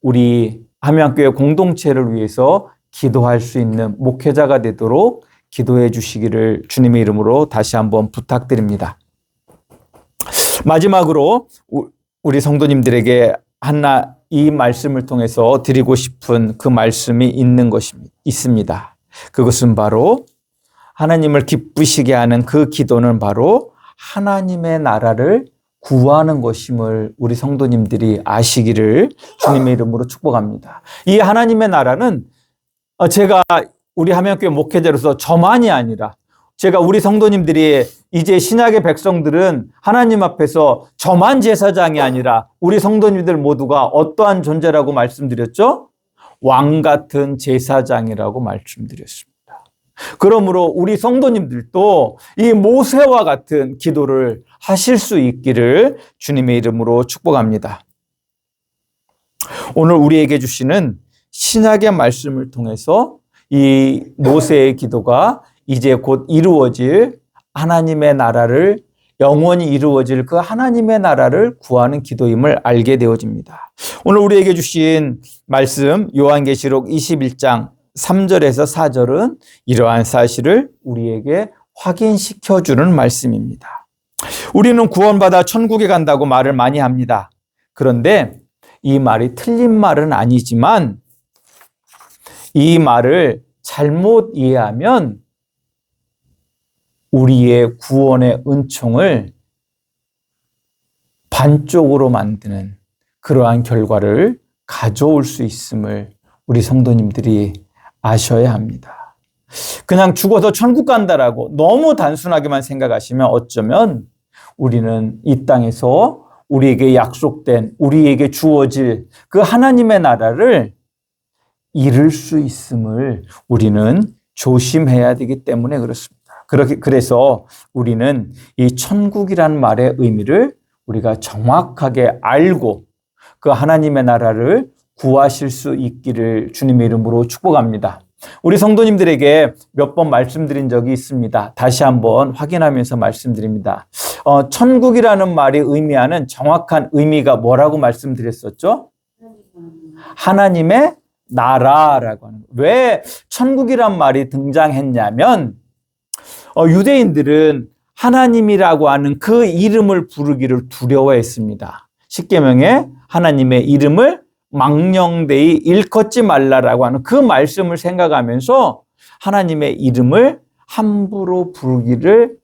S1: 우리 함양교회 공동체를 위해서 기도할 수 있는 목회자가 되도록 기도해 주시기를 주님의 이름으로 다시 한번 부탁드립니다. 마지막으로 우리 성도님들에게 이 말씀을 통해서 드리고 싶은 그 말씀이 있습니다. 그것은 바로 하나님을 기쁘시게 하는 그 기도는 바로 하나님의 나라를 구하는 것임을 우리 성도님들이 아시기를 주님의 이름으로 축복합니다. 이 하나님의 나라는 제가 우리 함양교회 목회자로서 저만이 아니라 제가 우리 성도님들이 이제 신약의 백성들은 하나님 앞에서 저만 제사장이 아니라 우리 성도님들 모두가 어떠한 존재라고 말씀드렸죠? 왕 같은 제사장이라고 말씀드렸습니다. 그러므로 우리 성도님들도 이 모세와 같은 기도를 하실 수 있기를 주님의 이름으로 축복합니다. 오늘 우리에게 주시는 신약의 말씀을 통해서 이 모세의 기도가 이제 곧 이루어질 하나님의 나라를 영원히 이루어질 그 하나님의 나라를 구하는 기도임을 알게 되어집니다. 오늘 우리에게 주신 말씀 요한계시록 21장 3절에서 4절은 이러한 사실을 우리에게 확인시켜 주는 말씀입니다. 우리는 구원받아 천국에 간다고 말을 많이 합니다. 그런데 이 말이 틀린 말은 아니지만 이 말을 잘못 이해하면 우리의 구원의 은총을 반쪽으로 만드는 그러한 결과를 가져올 수 있음을 우리 성도님들이 아셔야 합니다. 그냥 죽어서 천국 간다라고 너무 단순하게만 생각하시면 어쩌면 우리는 이 땅에서 우리에게 약속된, 우리에게 주어질 그 하나님의 나라를 잃을 수 있음을 우리는 조심해야 되기 때문에 그렇습니다. 그래서 우리는 이 천국이란 말의 의미를 우리가 정확하게 알고 그 하나님의 나라를 구하실 수 있기를 주님의 이름으로 축복합니다. 우리 성도님들에게 몇 번 말씀드린 적이 있습니다. 다시 한번 확인하면서 말씀드립니다. 천국이라는 말이 의미하는 정확한 의미가 뭐라고 말씀드렸었죠? 하나님의 나라라고 하는 거예요. 왜 천국이란 말이 등장했냐면 유대인들은 하나님이라고 하는 그 이름을 부르기를 두려워했습니다. 십계명에 하나님의 이름을 망령되이 일컫지 말라라고 하는 그 말씀을 생각하면서 하나님의 이름을 함부로 부르기를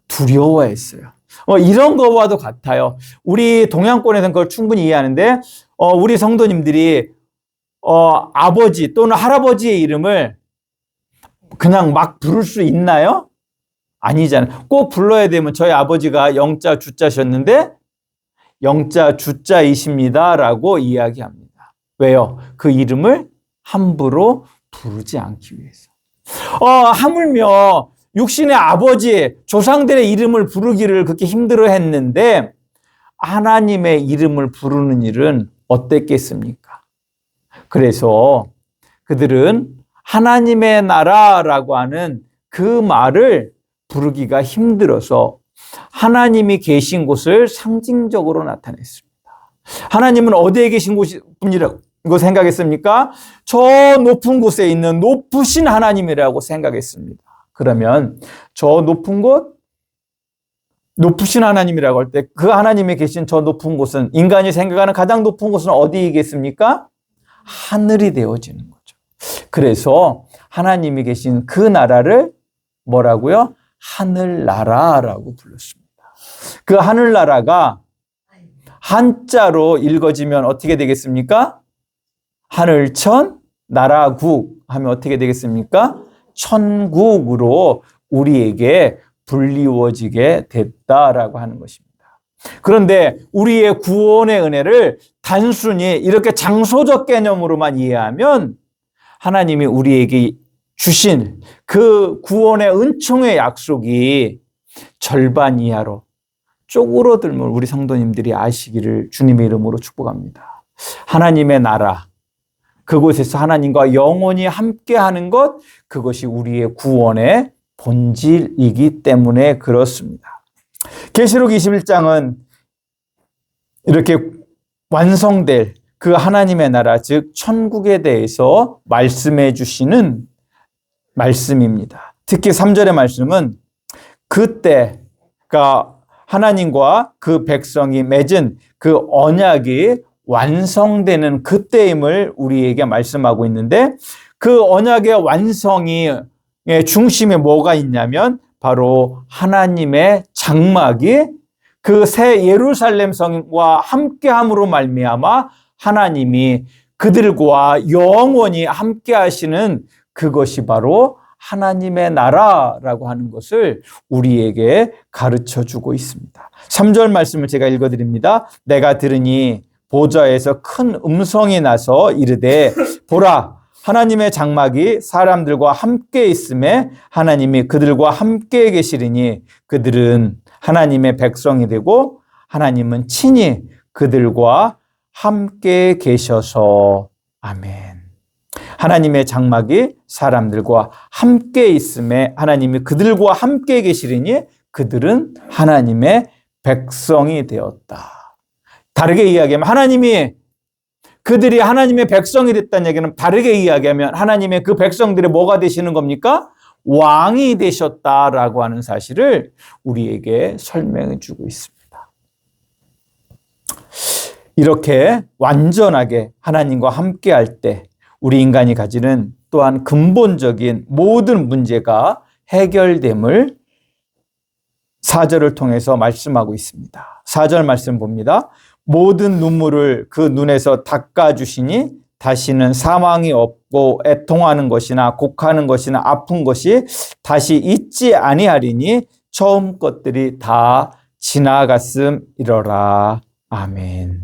S1: 두려워했어요. 이런 거와도 같아요. 우리 동양권에서는 그걸 충분히 이해하는데 우리 성도님들이 아버지 또는 할아버지의 이름을 그냥 막 부를 수 있나요? 아니잖아요. 꼭 불러야 되면 저희 아버지가 영자 주자셨는데 영자 주자이십니다 라고 이야기합니다. 왜요? 그 이름을 함부로 부르지 않기 위해서. 하물며 육신의 아버지, 조상들의 이름을 부르기를 그렇게 힘들어 했는데 하나님의 이름을 부르는 일은 어땠겠습니까? 그래서 그들은 하나님의 나라라고 하는 그 말을 부르기가 힘들어서 하나님이 계신 곳을 상징적으로 나타냈습니다. 하나님은 어디에 계신 분이라고 생각했습니까? 저 높은 곳에 있는 높으신 하나님이라고 생각했습니다. 그러면 저 높은 곳, 높으신 하나님이라고 할 때 그 하나님이 계신 저 높은 곳은, 인간이 생각하는 가장 높은 곳은 어디이겠습니까? 하늘이 되어지는 거죠. 그래서 하나님이 계신 그 나라를 뭐라고요? 하늘나라라고 불렀습니다. 그 하늘나라가 한자로 읽어지면 어떻게 되겠습니까? 하늘천 나라국 하면 어떻게 되겠습니까? 천국으로 우리에게 불리워지게 됐다라고 하는 것입니다. 그런데 우리의 구원의 은혜를 단순히 이렇게 장소적 개념으로만 이해하면 하나님이 우리에게 주신 그 구원의 은총의 약속이 절반 이하로 쪼그러들면 우리 성도님들이 아시기를 주님의 이름으로 축복합니다. 하나님의 나라, 그곳에서 하나님과 영원히 함께하는 것, 그것이 우리의 구원의 본질이기 때문에 그렇습니다. 계시록 21장은 이렇게 완성될 그 하나님의 나라, 즉 천국에 대해서 말씀해 주시는 말씀입니다. 특히 3절의 말씀은 그때가 하나님과 그 백성이 맺은 그 언약이 완성되는 그때임을 우리에게 말씀하고 있는데, 그 언약의 완성의 중심에 뭐가 있냐면 바로 하나님의 장막이 그 새 예루살렘 성과 함께함으로 말미암아 하나님이 그들과 영원히 함께 하시는 그것이 바로 하나님의 나라라고 하는 것을 우리에게 가르쳐 주고 있습니다. 3절 말씀을 제가 읽어드립니다. 내가 들으니 보좌에서 큰 음성이 나서 이르되 보라, 하나님의 장막이 사람들과 함께 있음에 하나님이 그들과 함께 계시리니 그들은 하나님의 백성이 되고 하나님은 친히 그들과 함께 계셔서. 아멘. 하나님의 장막이 사람들과 함께 있음에 하나님이 그들과 함께 계시리니 그들은 하나님의 백성이 되었다. 다르게 이야기하면 하나님이 그들이 하나님의 백성이 됐다는 얘기는, 다르게 이야기하면 하나님의 그 백성들이 뭐가 되시는 겁니까? 왕이 되셨다라고 하는 사실을 우리에게 설명해 주고 있습니다. 이렇게 완전하게 하나님과 함께 할 때 우리 인간이 가지는 또한 근본적인 모든 문제가 해결됨을 4절을 통해서 말씀하고 있습니다. 4절 말씀 봅니다. 모든 눈물을 그 눈에서 닦아주시니 다시는 사망이 없고 애통하는 것이나 곡하는 것이나 아픈 것이 다시 있지 아니하리니 처음 것들이 다 지나갔음이러라. 아멘.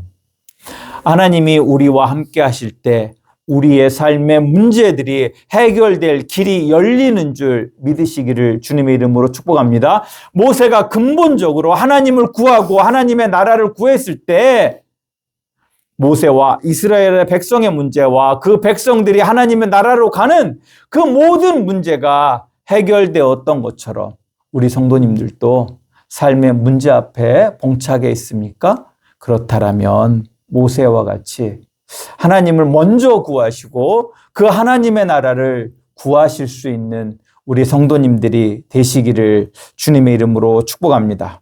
S1: 하나님이 우리와 함께 하실 때 우리의 삶의 문제들이 해결될 길이 열리는 줄 믿으시기를 주님의 이름으로 축복합니다. 모세가 근본적으로 하나님을 구하고 하나님의 나라를 구했을 때 모세와 이스라엘의 백성의 문제와 그 백성들이 하나님의 나라로 가는 그 모든 문제가 해결되었던 것처럼 우리 성도님들도 삶의 문제 앞에 봉착해 있습니까? 그렇다면 모세와 같이 하나님을 먼저 구하시고 그 하나님의 나라를 구하실 수 있는 우리 성도님들이 되시기를 주님의 이름으로 축복합니다.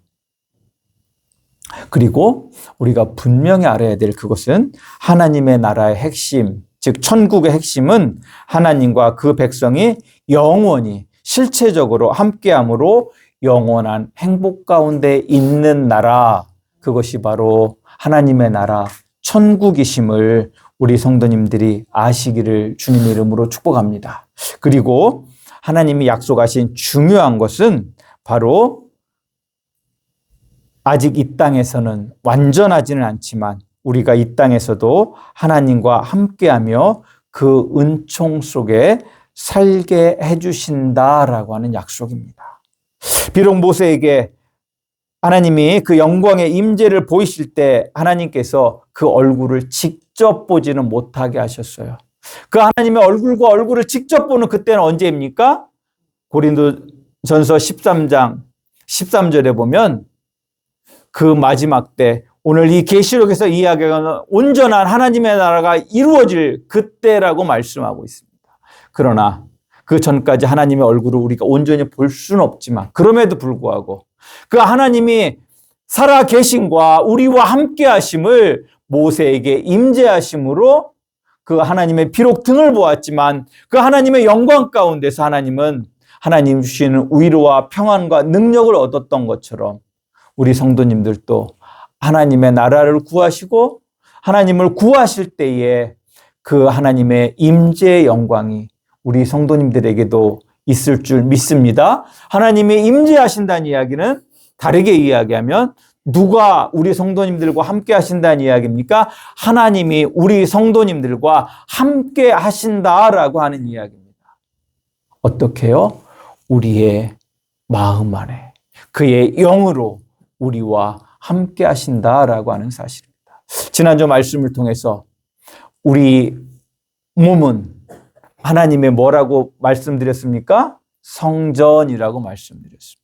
S1: 그리고 우리가 분명히 알아야 될 그것은 하나님의 나라의 핵심, 즉 천국의 핵심은 하나님과 그 백성이 영원히 실체적으로 함께함으로 영원한 행복 가운데 있는 나라, 그것이 바로 하나님의 나라 천국이심을 우리 성도님들이 아시기를 주님의 이름으로 축복합니다. 그리고 하나님이 약속하신 중요한 것은 바로 아직 이 땅에서는 완전하지는 않지만 우리가 이 땅에서도 하나님과 함께하며 그 은총 속에 살게 해주신다라고 하는 약속입니다. 비록 모세에게 하나님이 그 영광의 임재를 보이실 때 하나님께서 그 얼굴을 직접 보지는 못하게 하셨어요. 그 하나님의 얼굴과 얼굴을 직접 보는 그때는 언제입니까? 고린도전서 13장 13절에 보면 그 마지막 때, 오늘 이 계시록에서 이야기하는 온전한 하나님의 나라가 이루어질 그때라고 말씀하고 있습니다. 그러나 그 전까지 하나님의 얼굴을 우리가 온전히 볼 수는 없지만 그럼에도 불구하고 그 하나님이 살아 계심과 우리와 함께 하심을 모세에게 임재하심으로 그 하나님의 비록 등을 보았지만 그 하나님의 영광 가운데서 하나님은 하나님 주시는 위로와 평안과 능력을 얻었던 것처럼 우리 성도님들도 하나님의 나라를 구하시고 하나님을 구하실 때에 그 하나님의 임재의 영광이 우리 성도님들에게도 있을 줄 믿습니다. 하나님이 임재하신다는 이야기는 다르게 이야기하면 누가 우리 성도님들과 함께 하신다는 이야기입니까? 하나님이 우리 성도님들과 함께 하신다라고 하는 이야기입니다. 어떻게요? 우리의 마음 안에 그의 영으로 우리와 함께 하신다라고 하는 사실입니다. 지난주 말씀을 통해서 우리 몸은 하나님의 뭐라고 말씀드렸습니까? 성전이라고 말씀드렸습니다.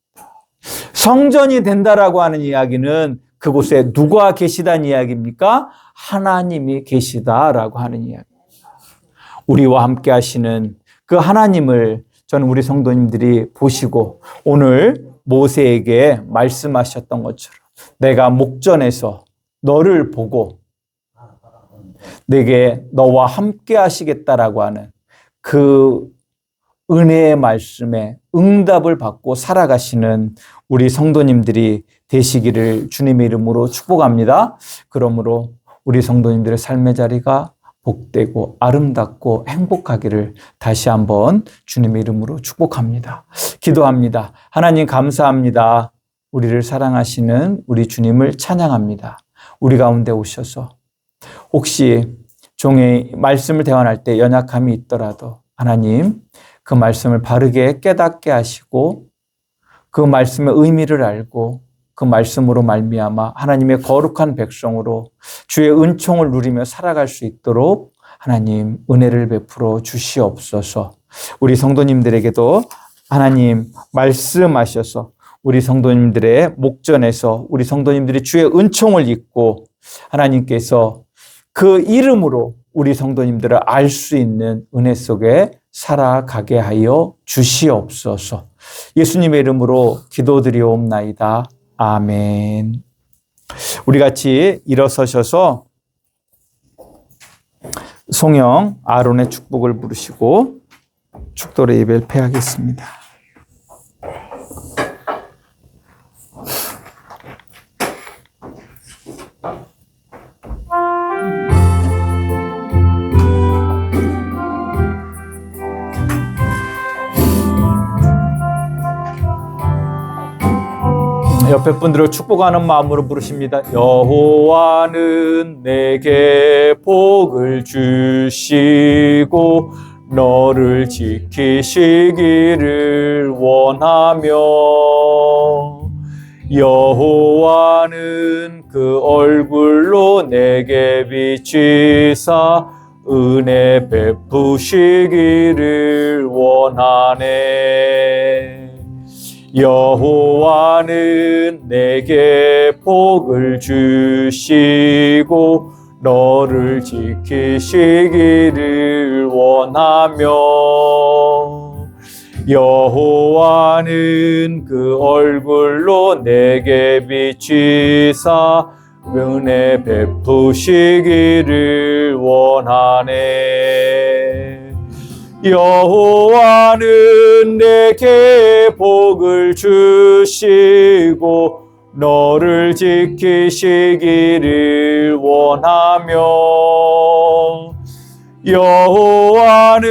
S1: 성전이 된다라고 하는 이야기는 그곳에 누가 계시다는 이야기입니까? 하나님이 계시다라고 하는 이야기입니다. 우리와 함께 하시는 그 하나님을 저는 우리 성도님들이 보시고 오늘 모세에게 말씀하셨던 것처럼 내가 목전에서 너를 보고 내게 너와 함께 하시겠다라고 하는 그 은혜의 말씀에 응답을 받고 살아가시는 우리 성도님들이 되시기를 주님의 이름으로 축복합니다. 그러므로 우리 성도님들의 삶의 자리가 복되고 아름답고 행복하기를 다시 한번 주님의 이름으로 축복합니다. 기도합니다. 하나님 감사합니다. 우리를 사랑하시는 우리 주님을 찬양합니다. 우리 가운데 오셔서 혹시 종의 말씀을 대원할 때 연약함이 있더라도 하나님 그 말씀을 바르게 깨닫게 하시고 그 말씀의 의미를 알고 그 말씀으로 말미암아 하나님의 거룩한 백성으로 주의 은총을 누리며 살아갈 수 있도록 하나님 은혜를 베풀어 주시옵소서. 우리 성도님들에게도 하나님 말씀하셔서 우리 성도님들의 목전에서 우리 성도님들이 주의 은총을 입고 하나님께서 그 이름으로 우리 성도님들을 알 수 있는 은혜 속에 살아가게 하여 주시옵소서. 예수님의 이름으로 기도드리옵나이다. 아멘. 우리 같이 일어서셔서 송영 아론의 축복을 부르시고 축도의 예배를 폐하겠습니다. 옆에 분들을 축복하는 마음으로 부르십니다. 여호와는 내게 복을 주시고 너를 지키시기를 원하며 여호와는 그 얼굴로 내게 비치사 은혜 베푸시기를 원하네. 여호와는 내게 복을 주시고 너를 지키시기를 원하며 여호와는 그 얼굴로 내게 비치사 은혜 베푸시기를 원하네. 여호와는 내게 복을 주시고 너를 지키시기를 원하며 여호와는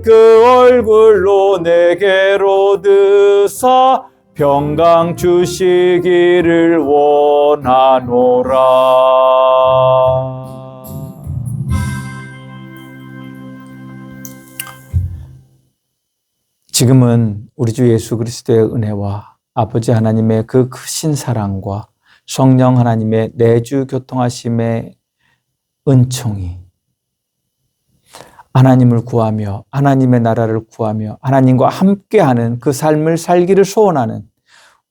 S1: 그 얼굴로 내게로 드사 평강 주시기를 원하노라. 지금은 우리 주 예수 그리스도의 은혜와 아버지 하나님의 그 크신 사랑과 성령 하나님의 내주 교통하심의 은총이 하나님을 구하며 하나님의 나라를 구하며 하나님과 함께하는 그 삶을 살기를 소원하는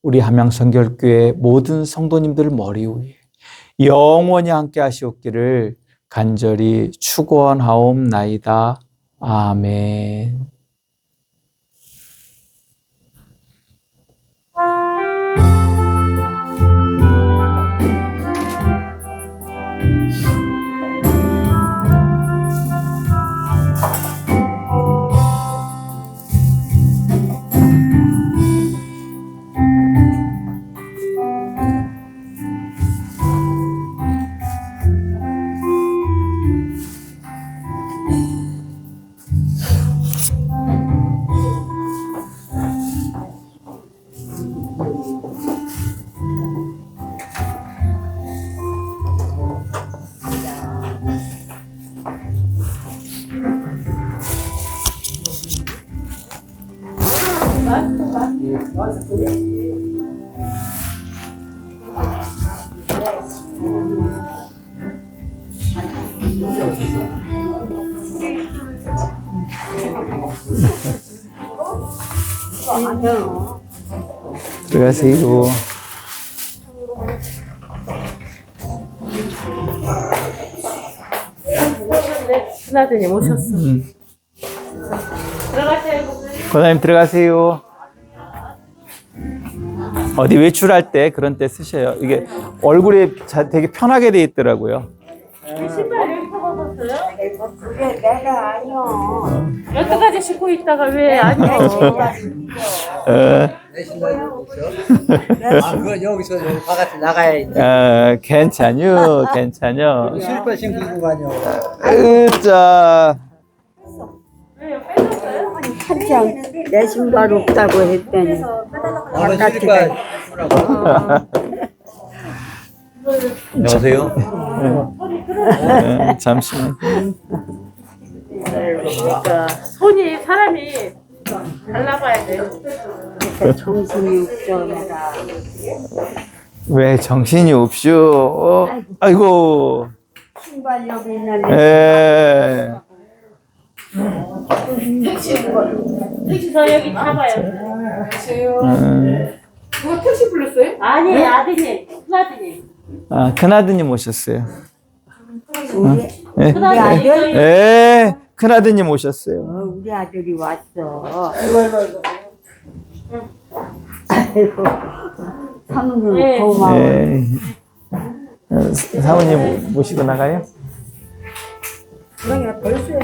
S1: 우리 함양성결교회 모든 성도님들 머리 위에 영원히 함께 하시옵기를 간절히 축원하옵나이다. 아멘. 들어가세요.
S2: 신하드님 오셨어. 들어가세요.
S1: 권사님 들어가세요. 어디 외출할 때 그런 때 쓰셔요. 이게 얼굴에 되게 편하게 돼 있더라고요.
S2: 신발 여기 벗었어요?
S3: 그게 내가 아니요.
S2: 여태까지 신고 있다가 왜 아니요?
S4: 내 신발도 없어? 아, 그거 여기서 여기 바깥에 나가야 돼.
S1: 괜찮요, 괜찮요.
S4: 슬퍼 신고 있는 거 아니야?
S1: 으짜.
S2: 왜요? 뺏었어요?
S3: 한창 내 신발 없다고 했더니
S4: 오늘 슬퍼 안녕하세요.
S1: 잠시만.
S2: 그러니까 손이 사람이 달라봐야 돼요.
S3: 정신이 없어 내가.
S1: 왜 정신이 없쇼? 아이고.
S3: 신발 여기 있는
S1: 에.
S2: 택시 저 여기 잡아요.
S5: 누가 택시 불렀어요?
S2: 아니 아드님, 큰아드님.
S1: 아, 큰아드님 오셨어요.
S3: 우리,
S1: 예.
S3: 우리 아들
S1: 예, 큰아드님 오셨어요.
S3: 우리 아들이 왔어. 아이고 사모님
S2: 네.
S3: 고마워.
S1: 예. 사모님 모시고 나가요?
S2: 안녕하세요.